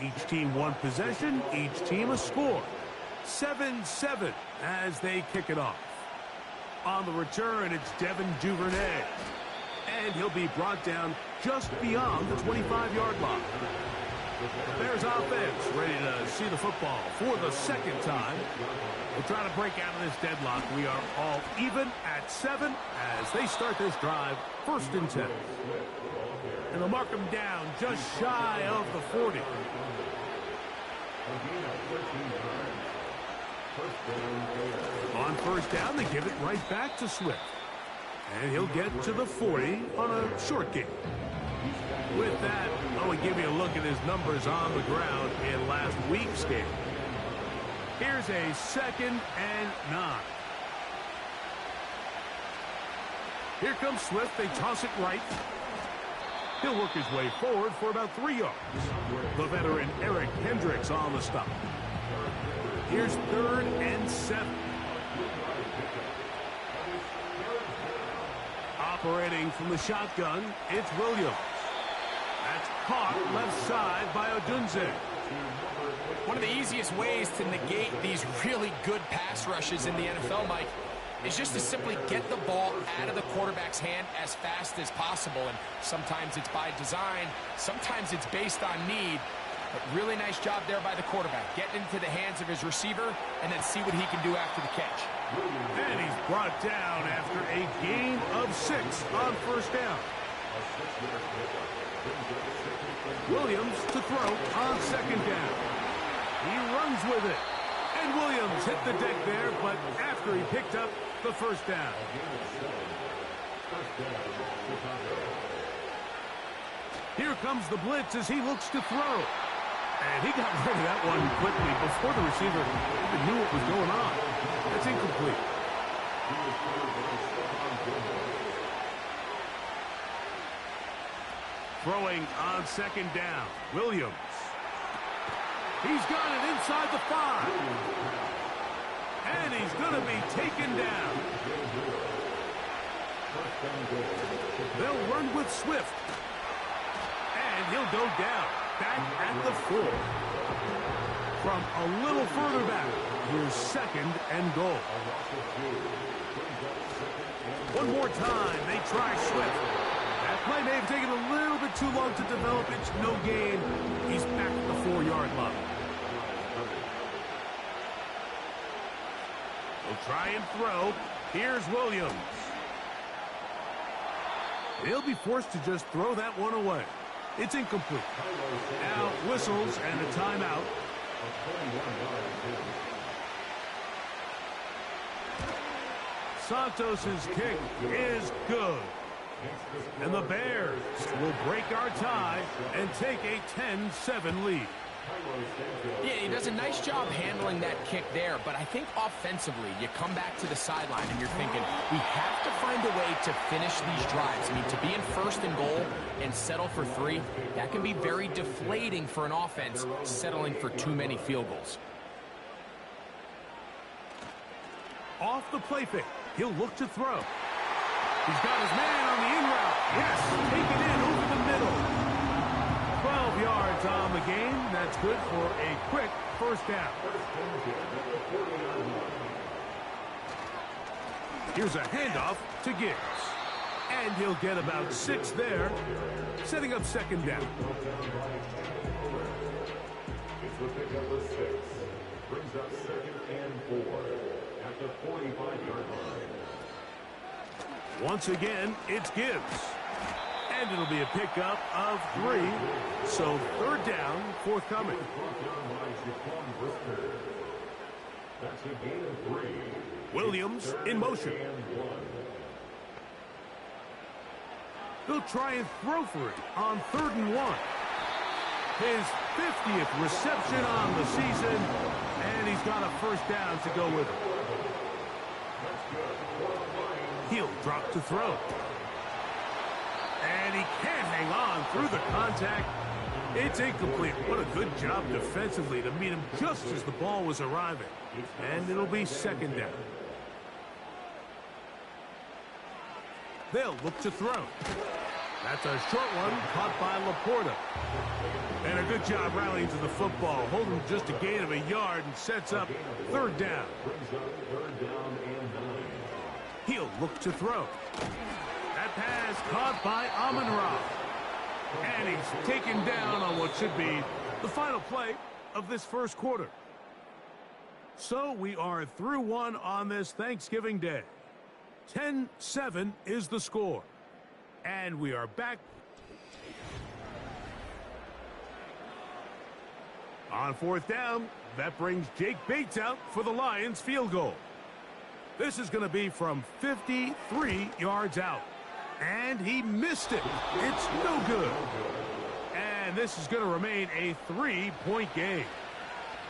A: year. Each team 1 possession. Each team a score. 7-7 as they kick it off. On the return, it's Devin Duvernay. And he'll be brought down just beyond the 25-yard line. Bears offense ready to see the football for the 2nd time. We'll try to break out of this deadlock. We are all even at 7 as they start this drive, 1st and 10. And they'll mark them down just shy of the 40. On 1st down, they give it right back to Swift. And he'll get to the 40 on a short gain. With that, I will give you a look at his numbers on the ground in last week's game. Here's a 2nd and 9. Here comes Swift. They toss it right. He'll work his way forward for about 3 yards. The veteran Eric Hendricks on the stop. Here's 3rd and 7. Operating from the shotgun, it's Williams. That's caught left side by Odunze.
F: One of the easiest ways to negate these really good pass rushes in the NFL, Mike, is just to simply get the ball out of the quarterback's hand as fast as possible. And sometimes it's by design, sometimes it's based on need. But really nice job there by the quarterback. Get into the hands of his receiver and then see what he can do after the catch.
A: And he's brought down after a gain of 6 on first down. Williams to throw on second down. He runs with it. And Williams hit the deck there, but after he picked up the first down. Here comes the blitz as he looks to throw. And he got rid of that one quickly before the receiver even knew what was going on. That's incomplete. Throwing on second down, Williams. He's got it inside the 5. And he's going to be taken down. They'll run with Swift. And he'll go down, back at the 4. From a little further back, here's second and goal. One more time, they try Swift. That play may have taken a little bit too long to develop. It's no gain. He's back at the 4-yard line. He'll try and throw. Here's Williams. He'll be forced to just throw that one away. It's incomplete. Now whistles and a timeout. Santos's kick is good. And the Bears will break our tie and take a 10-7 lead.
F: Yeah, he does a nice job handling that kick there, but I think offensively, you come back to the sideline and you're thinking, we have to find a way to finish these drives. I mean, to be in first and goal and settle for 3, that can be very deflating for an offense settling for too many field goals.
A: Off the play fake, he'll look to throw. He's got his man on the in route. Yes, take it in over the middle. 12 yards on the game. That's good for a quick first down. Here's a handoff to Gibbs. And he'll get about 6 there, setting up second down.
C: It's the pickup of 6. Brings up second and 4 at the 45-yard line.
A: Once again, it's Gibbs. And it'll be a pickup of 3. So third down, forthcoming.
C: That's a gain of 3.
A: Williams in motion. They'll try and throw for it on 3rd and 1. His 50th reception on the season. And he's got a first down to go with it. He'll drop to throw. And he can't hang on through the contact. It's incomplete. What a good job defensively to meet him just as the ball was arriving. And it'll be second down. They'll look to throw. That's a short one caught by Laporta. And a good job rallying to the football. Holding just a gain of a yard and sets up third down. He'll look to throw. That pass caught by Amon-Ra. And he's taken down on what should be the final play of this first quarter. So we are through 1 on this Thanksgiving Day. 10-7 is the score. And we are back. On 4th down, that brings Jake Bates out for the Lions field goal. This is going to be from 53 yards out. And he missed it. It's no good. And this is going to remain a 3-point game.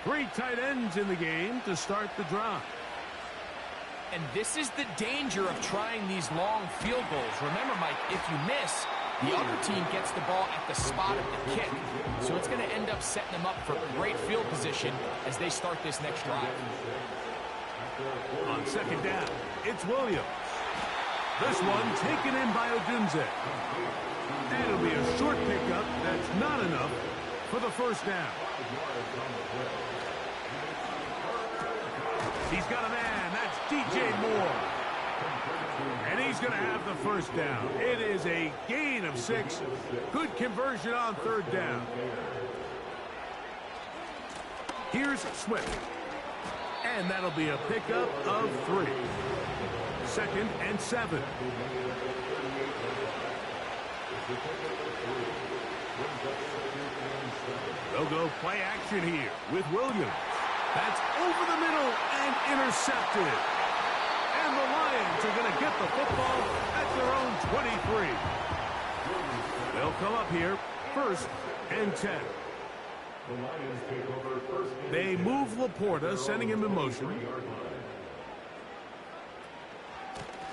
A: 3 tight ends in the game to start the drive.
F: And this is the danger of trying these long field goals. Remember, Mike, if you miss, the other team gets the ball at the spot of the kick. So it's going to end up setting them up for great field position as they start this next drive.
A: On second down, it's Williams. This one taken in by Odunze. And it'll be a short pickup that's not enough for the first down. He's got a man. That's DJ Moore. And he's going to have the first down. It is a gain of 6. Good conversion on third down. Here's Swift. And that'll be a pickup of 3. 2nd and 7. They'll go play action here with Williams. That's over the middle and intercepted. And the Lions are going to get the football at their own 23. They'll come up here, 1st and 10. They move Laporta, sending him in motion.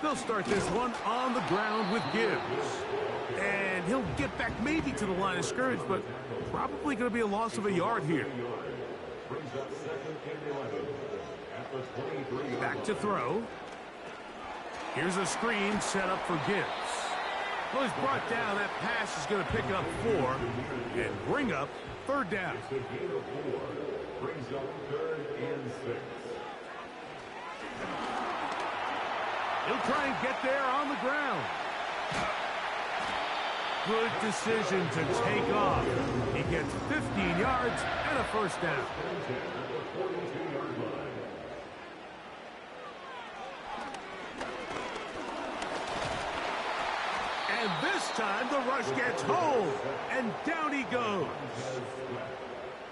A: They'll start this one on the ground with Gibbs. And he'll get back maybe to the line of scrimmage, but probably going to be a loss of a yard here. Back to throw. Here's a screen set up for Gibbs. Well, he's brought down. That pass is going to pick up 4 and bring up third down.
C: Brings up 3rd and 6.
A: He'll try and get there on the ground. Good decision to take off. He gets 15 yards and a first down. And this time the rush gets home, and down he goes.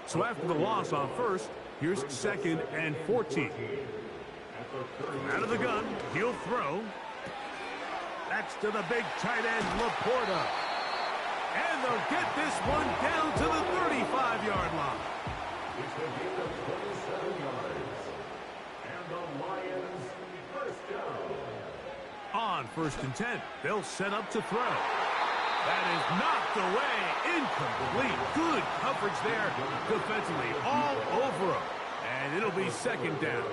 A: So after the loss on 1st, here's 2nd and 14. Out of the gun, he'll throw. That's to the big tight end, Laporta. And they'll get this one down to the 35-yard line.
C: It's a gain of 27 yards. And the Lions first down.
A: On 1st and 10, they'll set up to throw. That is knocked away, incomplete. Good coverage there defensively, all over him. And it'll be 2nd down.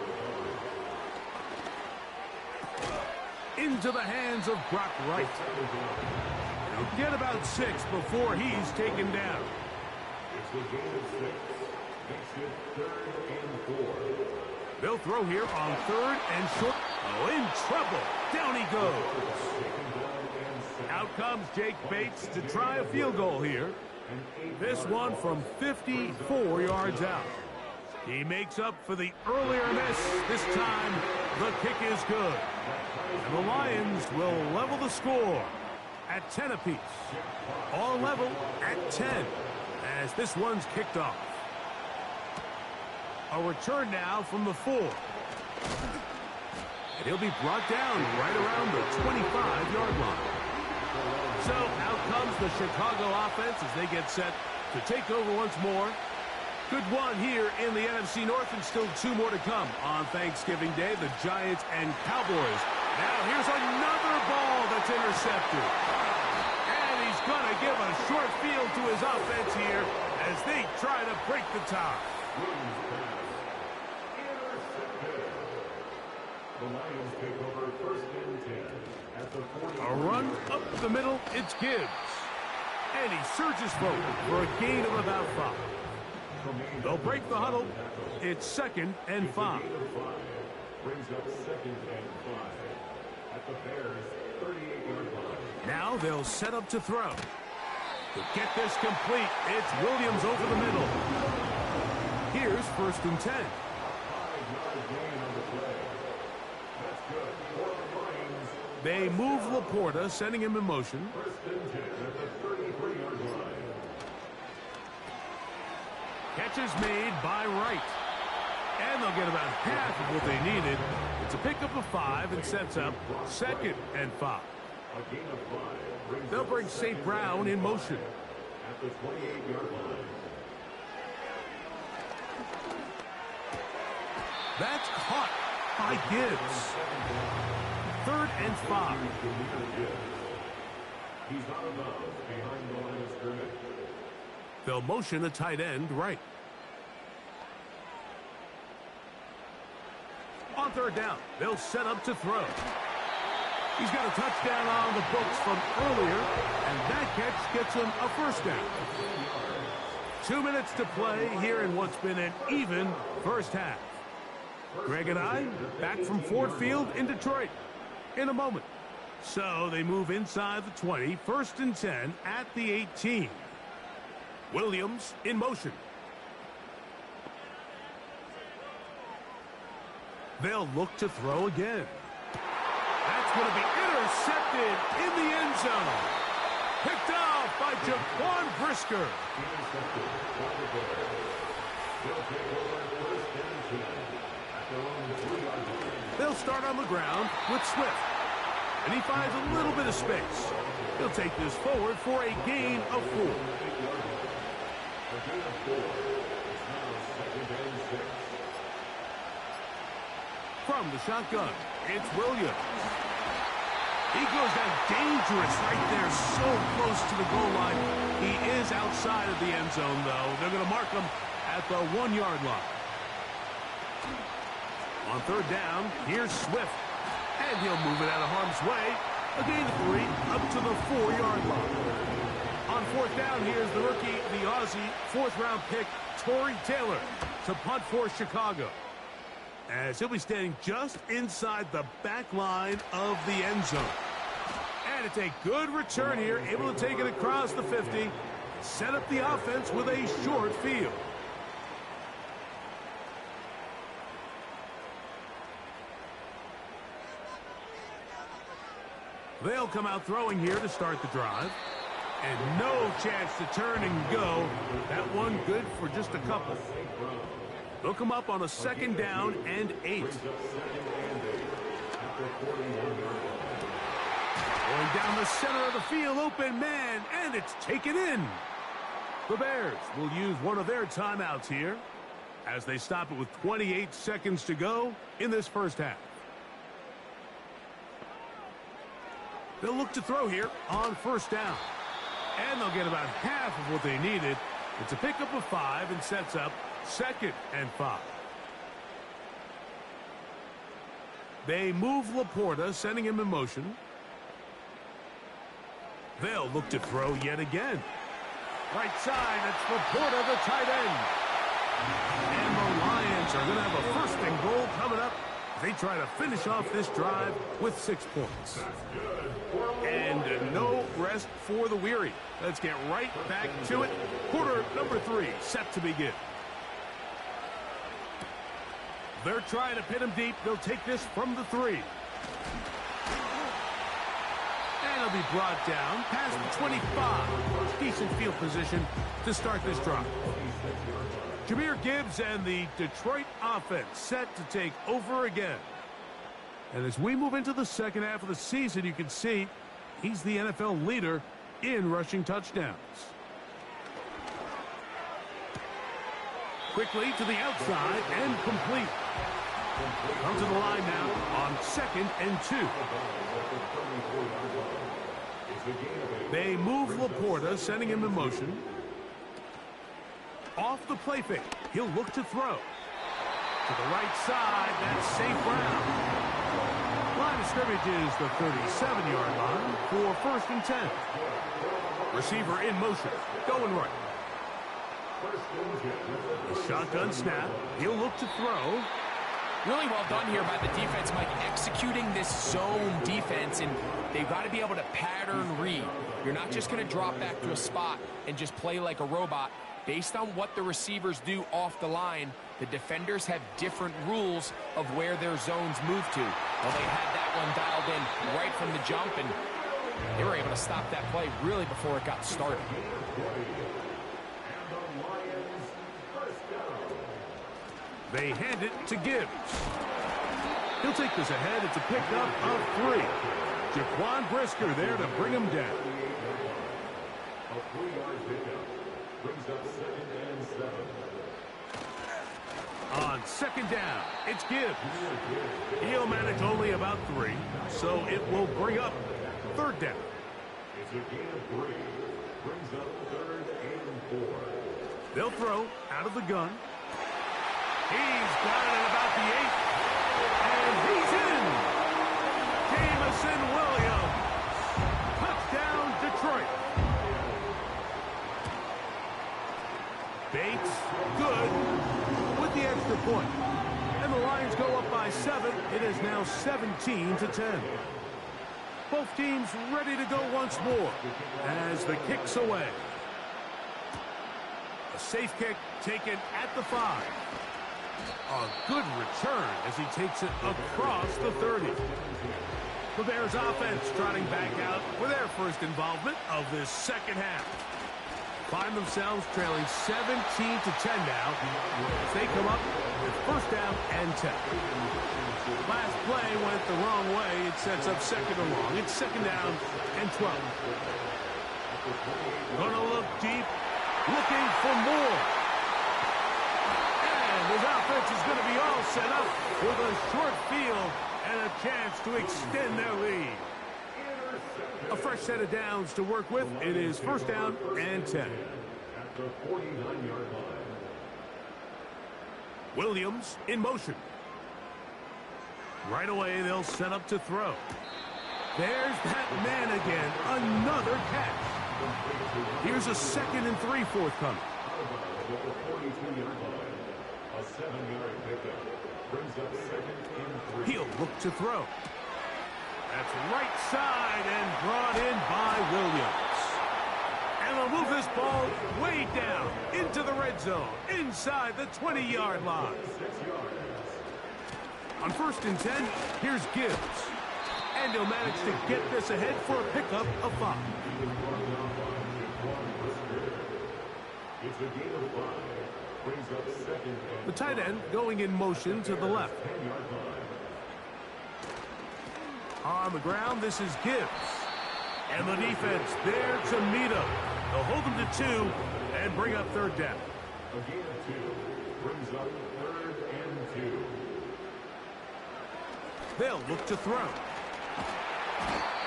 A: Into the hands of Brock Wright. He'll get about 6 before he's taken down.
C: It's a gain of 6. Makes it 3rd and 4.
A: They'll throw here on 3rd and short. Oh, in trouble. Down he goes. Out comes Jake Bates to try a field goal here. This one from 54 yards out. He makes up for the earlier miss. This time, the kick is good. And the Lions will level the score at 10 apiece. All level at 10 as this one's kicked off. A return now from the 4. And he'll be brought down right around the 25-yard line. So out comes the Chicago offense as they get set to take over once more. Good one here in the NFC North, and still 2 more to come on Thanksgiving Day, the Giants and Cowboys. Now here's another ball that's intercepted. And he's going to give a short field to his offense here as they try to break the tie.
C: The Lions take over 1st and 10 at the 40.
A: A run up the middle, it's Gibbs. And he surges forward for a gain of about 5. They'll break the huddle. It's 2nd and 5.
C: Brings up 2nd and 5 at the Bears' 38-yard line.
A: Now they'll set up to throw. To get this complete, it's Williams over the middle. Here's 1st and 10.
C: 5-yard gain on the play. That's good for the Lions.
A: They move Laporta, sending him in motion.
C: 1st and 10 at the 33-yard line.
A: Catch is made by Wright. And they'll get about half of what they needed. It's a pickup of 5 and sets up 2nd and 5.
C: A gain of 5.
A: They'll bring St. Brown in motion.
C: At the 28-yard line.
A: That's caught by Gibbs. 3rd and 5.
C: He's out of bounds behind the line of scrimmage.
A: They'll motion a tight end right. On 3rd down, they'll set up to throw. He's got a touchdown on the books from earlier, and that catch gets him a first down. 2 minutes to play here in what's been an even first half. Greg and I back from Ford Field in Detroit in a moment. So they move inside the 20, 1st and 10 at the 18. Williams in motion. They'll look to throw again. That's going to be intercepted in the end zone. Picked off by Jaquan Brisker. They'll start on the ground with Swift. And he finds a little bit of space. He'll take this forward for a gain of 4. From the shotgun, it's Williams. He goes down dangerous right there, so close to the goal line. He is outside of the end zone, though. They're going to mark him at the 1-yard line. On 3rd down, here's Swift. And he'll move it out of harm's way. A gain of 3 up to the 4-yard line. On 4th down, here's the rookie, the Aussie, 4th-round pick, Torrey Taylor, to punt for Chicago, as he'll be standing just inside the back line of the end zone. And it's a good return here, able to take it across the 50, set up the offense with a short field. They'll come out throwing here to start the drive. And no chance to turn and go. That one good for just a couple. They'll come up on a 2nd down and 8. Going down the center of the field, open man, and it's taken in. The Bears will use one of their timeouts here as they stop it with 28 seconds to go in this first half. They'll look to throw here on 1st down. And they'll get about half of what they needed. It's a pickup of 5 and sets up 2nd and 5. They move Laporta, sending him in motion. They'll look to throw yet again. Right side, it's Laporta, the tight end. And the Lions are going to have a 1st and goal coming up. They try to finish off this drive with 6 points. And no rest for the weary. Let's get right back to it. Quarter number 3 set to begin. They're trying to pin him deep. They'll take this from the 3. And he'll be brought down past the 25. Decent field position to start this drive. Jahmyr Gibbs and the Detroit offense set to take over again. And as we move into the second half of the season, you can see he's the NFL leader in rushing touchdowns. Quickly to the outside and complete. Come to the line now on 2nd and 2. They move Laporta, sending him in motion. Off the play fake, he'll look to throw. To the right side, that's St. Brown. Line of scrimmage is the 37-yard line for 1st and 10. Receiver in motion, going right. The shotgun snap, he'll look to throw.
F: Really well done here by the defense, Mike, executing this zone defense, and they've got to be able to pattern read. You're not just going to drop back to a spot and just play like a robot. Based on what the receivers do off the line, the defenders have different rules of where their zones move to. Well, they had that one dialed in right from the jump, and they were able to stop that play really before it got started.
A: They hand it to Gibbs. He'll take this ahead. It's a pickup of 3. Jaquan Brisker there to bring him down.
C: A 3-yard pickup brings up 2nd and 7.
A: On 2nd down, it's Gibbs. He'll manage only about 3, so it will bring up 3rd down.
C: It's a gain of 3. Brings up 3rd and 4.
A: They'll throw out of the gun. He's got it at about the 8. And he's in. Jameson Williams. Touchdown, Detroit. point. And the Lions go up by 7. It is now 17-10. Both teams ready to go once more as the kick's away. A safe kick taken at the 5. A good return as he takes it across the 30. The Bears offense trotting back out for their first involvement of this second half. Find themselves trailing 17-10 now as they come up with first down and 10. Last play went the wrong way. It sets up second and long. It's second down and 12. Gonna look deep, looking for more. And his offense is going to be all set up with a short field and a chance to extend their lead. A fresh set of downs to work with. It is first down and 10.
C: At the 49-yard line.
A: Williams in motion. Right away, they'll set up to throw. There's that man again. Another catch. Here's a 2nd and 3 forthcoming.
C: At the 42-yard line. A 7-yard pickup. Brings up 2nd and 3.
A: He'll look to throw. That's right side and brought in by Williams. And they'll move this ball way down into the red zone, inside the 20-yard line.
C: 6 yards.
A: On 1st and 10, here's Gibbs. And he'll manage to get this ahead for a pickup of 5.
C: It's a gain of 5. Brings up 2nd and
A: The tight end going in motion to the left.
C: 10-yard line.
A: On the ground, this is Gibbs. And the defense there to meet him. They'll hold him to 2 and bring up third down.
C: A gain of 2. Brings up 3rd and 2.
A: They'll look to throw.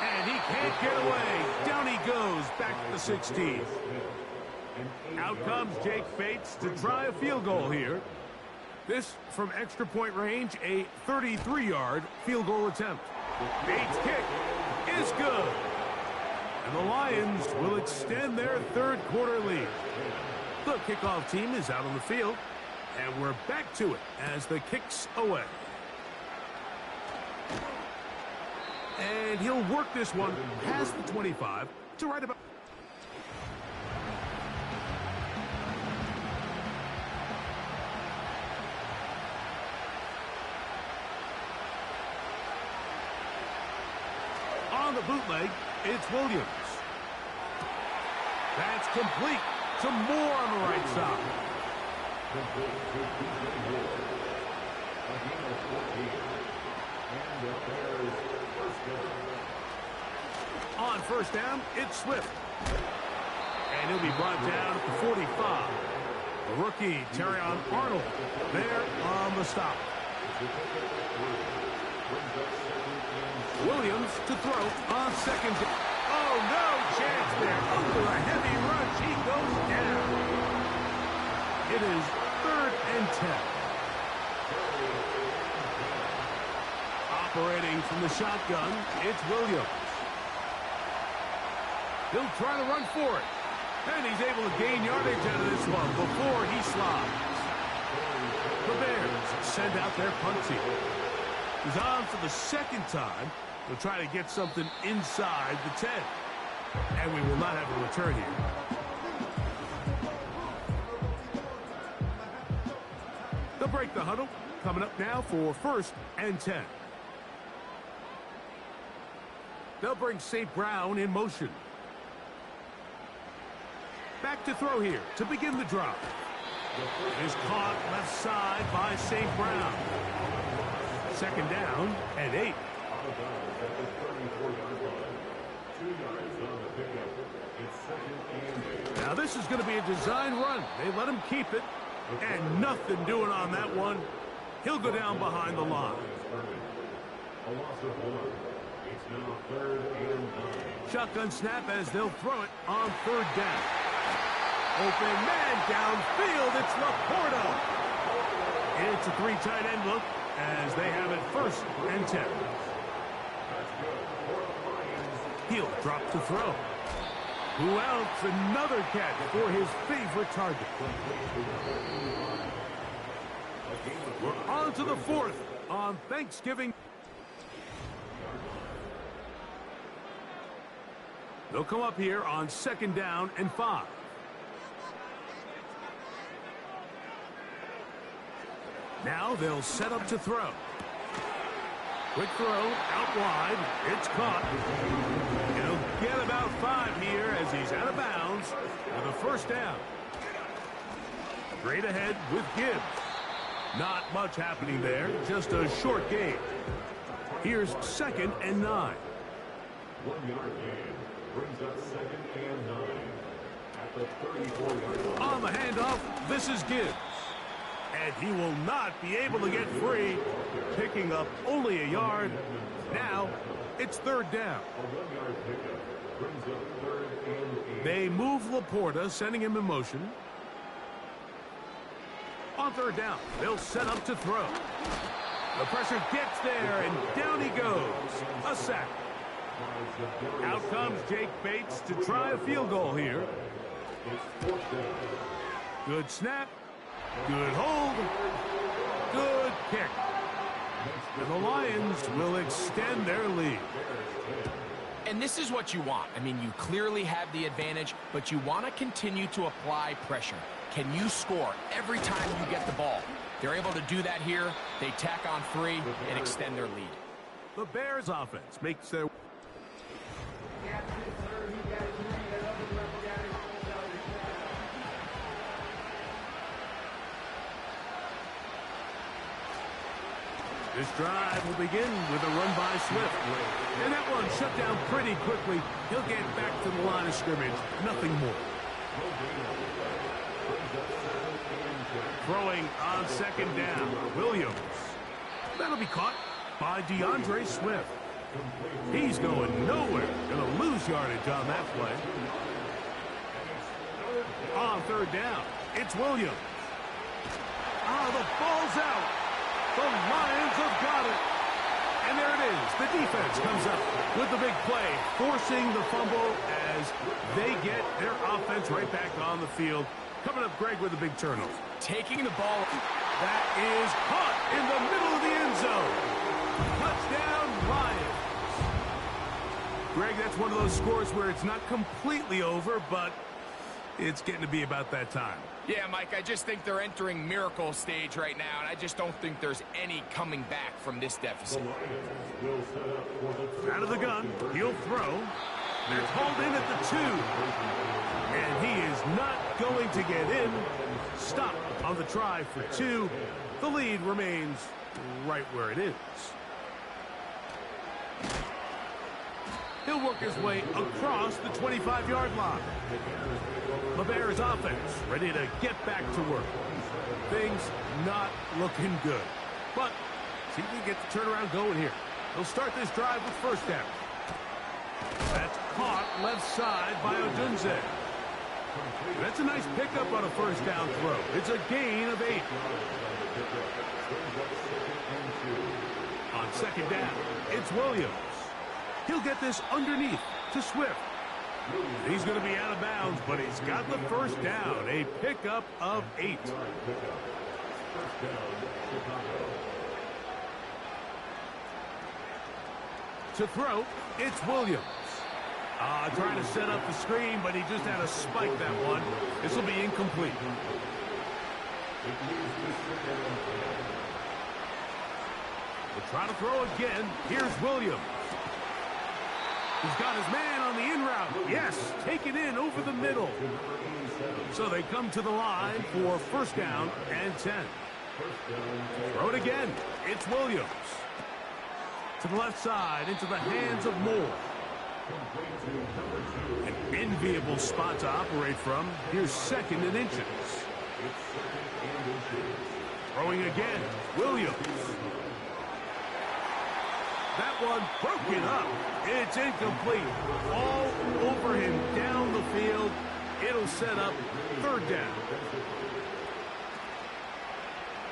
A: And he can't get away. Down he goes, back to the 16. Out comes Jake Bates to try a field goal here. This from extra point range, a 33-yard field goal attempt. Bates' kick is good. And the Lions will extend their third quarter lead. The kickoff team is out on the field. And we're back to it as the kick's away. And he'll work this one past the 25 to right about... On the bootleg, it's Williams. That's complete. Some more on the right side. On first down, it's Swift. And he'll be brought down at the 45. The rookie, Terrion Arnold, there on the stop. Williams to throw on second. Oh, no chance there. Under a heavy rush, he goes down. It is 3rd and 10. Operating from the shotgun, it's Williams. He'll try to run for it. And he's able to gain yardage out of this one before he slides. The Bears send out their punt team. He's on for the 2nd time. They'll try to get something inside the 10. And we will not have a return here. They'll break the huddle. Coming up now for 1st and 10. They'll bring St. Brown in motion. Back to throw here to begin the drive. Is caught left side by St. Brown. 2nd down and 8. Now this is going to be a design run. They let him keep it. And nothing doing on that one. He'll go down behind the line.
C: A loss of 1. It's now 3rd and 9.
A: Shotgun snap as they'll throw it on 3rd down. Open man downfield. It's Laporta. It's a 3 tight end look as they have it 1st and 10. He'll drop to throw. Who else? Another catch for his favorite target. We're on to the fourth on Thanksgiving. They'll come up here on 2nd down and 5. Now they'll set up to throw. Quick throw out wide. It's caught. He'll get about 5 here as he's out of bounds with a first down. Straight ahead with Gibbs. Not much happening there. Just a short game. Here's 2nd and 9.
C: 1 yard gain. Brings up 2nd and 9 at the 34-yard line.
A: On the handoff, this is Gibbs. And he will not be able to get free, picking up only a yard. Now, it's 3rd down.
C: A 1-yard pickup brings up 3rd and 8.
A: They move Laporta, sending him in motion. On 3rd down, they'll set up to throw. The pressure gets there, and down he goes. A sack. Out comes Jake Bates to try a field goal here. Good snap. Good hold. Good kick. And the Lions will extend their lead.
F: And this is what you want. I mean, you clearly have the advantage, but you want to continue to apply pressure. Can you score every time you get the ball? They're able to do that here. They tack on 3 and extend their lead.
A: The Bears offense makes their... This drive will begin with a run by Swift. And that one shut down pretty quickly. He'll get back to the line of scrimmage. Nothing more. Throwing on 2nd down. Williams. That'll be caught by DeAndre Swift. He's going nowhere. Going to lose yardage on that play. On 3rd down, it's Williams. The ball's out. The Lions have got it. And there it is. The defense comes up with the big play, forcing the fumble as they get their offense right back on the field. Coming up, Greg, with a big turnover.
F: Taking the ball.
A: That is caught in the middle of the end zone. Touchdown, Lions. Greg, that's one of those scores where it's not completely over, but it's getting to be about that time.
F: Yeah, Mike, I just think they're entering miracle stage right now, and I just don't think there's any coming back from this deficit.
A: Out of the gun, he'll throw. They're hauled in at the 2. And he is not going to get in. Stop on the try for 2. The lead remains right where it is. He'll work his way across the 25-yard line. The Bears offense ready to get back to work. Things not looking good. But see if we get the turnaround going here. They'll start this drive with first down. That's caught left side by Odunze. That's a nice pickup on a first down throw. It's a gain of 8. On 2nd down, it's Williams. He'll get this underneath to Swift. He's going to be out of bounds, but he's got the first down. A pickup of 8. To throw, it's Williams. Trying to set up the screen, but he just had to spike that one. This will be incomplete. We'll try to throw again. Here's Williams. He's got his man on the in route. Yes, taken in over the middle. So they come to the line for first down and 10. Throw it again. It's Williams. To the left side, into the hands of Moore. An enviable spot to operate from. Here's 2nd and inches. Throwing again. Williams. That one broken up. It's incomplete. All over him down the field. It'll set up 3rd down.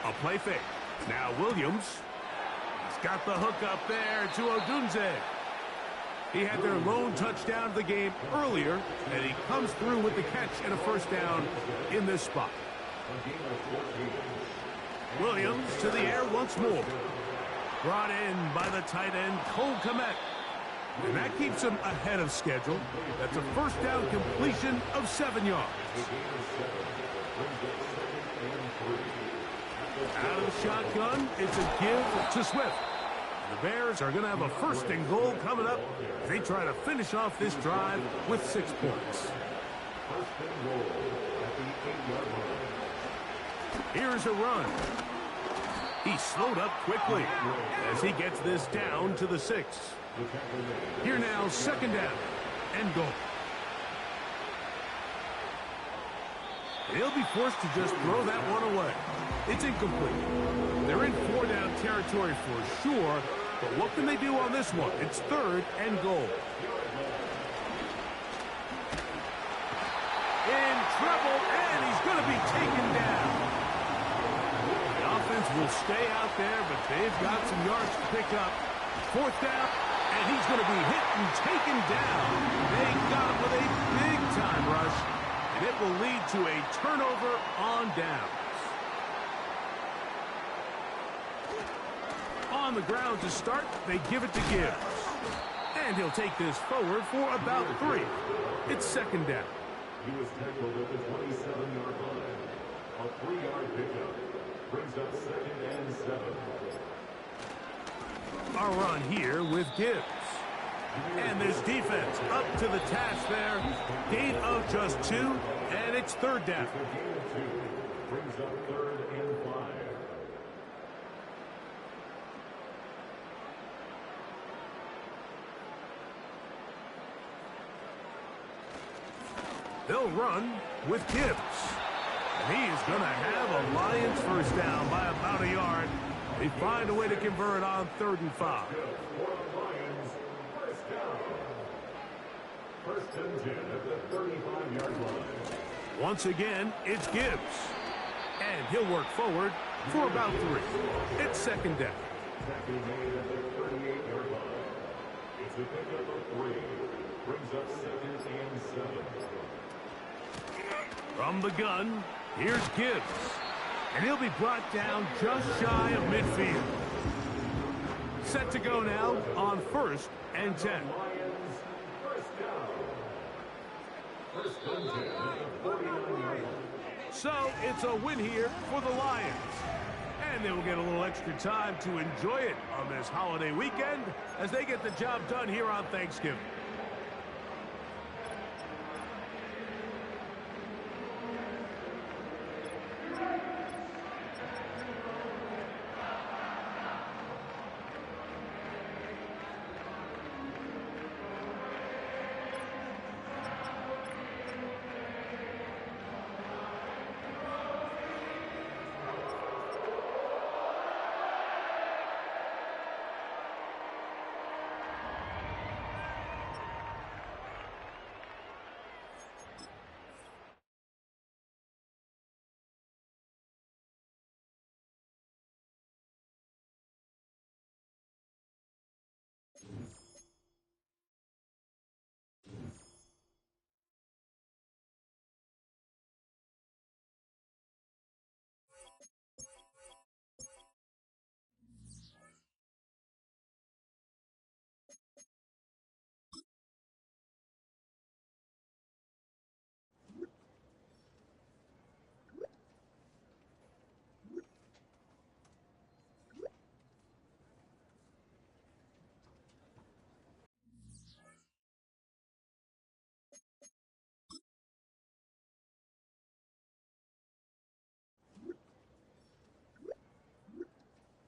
A: A play fake. Now Williams. He's got the hook up there to Odunze. He had their lone touchdown of the game earlier, and he comes through with the catch and a first down in this spot. Williams to the air once more. Brought in by the tight end, Cole Kmet. And that keeps him ahead of schedule. That's a first down completion of 7 yards. Out of the shotgun, it's a give to Swift. The Bears are going to have a first and goal coming up as they try to finish off this drive with 6 points. Here's a run. He slowed up quickly as he gets this down to the 6. Here now, second down and goal. He'll be forced to just throw that one away. It's incomplete. They're in 4-down territory for sure, but what can they do on this one? It's third and goal. In trouble, and he's going to be taken down. The offense will stay out there, but they've got some yards to pick up. Fourth down, and he's going to be hit and taken down. They got him with a big-time rush, and it will lead to a turnover on downs. On the ground to start, they give it to Gibbs. And he'll take this forward for about 3. It's second down.
C: He was tackled at the 27-yard line. A 3-yard pickup brings up second and 7.
A: A run here with Gibbs. And this defense up to the task there. Gain of just 2, and it's third down.
C: The gain of 2 brings up third and 5.
A: They'll run with Gibbs. And he is going to have a Lions first down by about a yard. They find a way to convert on 3rd and 5.
C: First and 10 at the 35-yard line.
A: Once again, it's Gibbs. And he'll work forward for about 3. It's second down.
C: Tackle made at the 38-yard line. It's a pickup of 3. Brings up second and 7.
A: From the gun, here's Gibbs. And he'll be brought down just shy of midfield. Set to go now on 1st and 10.
C: Lions first down. First and 10 at the 49-yard line.
A: So it's a win here for the Lions. And they will get a little extra time to enjoy it on this holiday weekend as they get the job done here on Thanksgiving.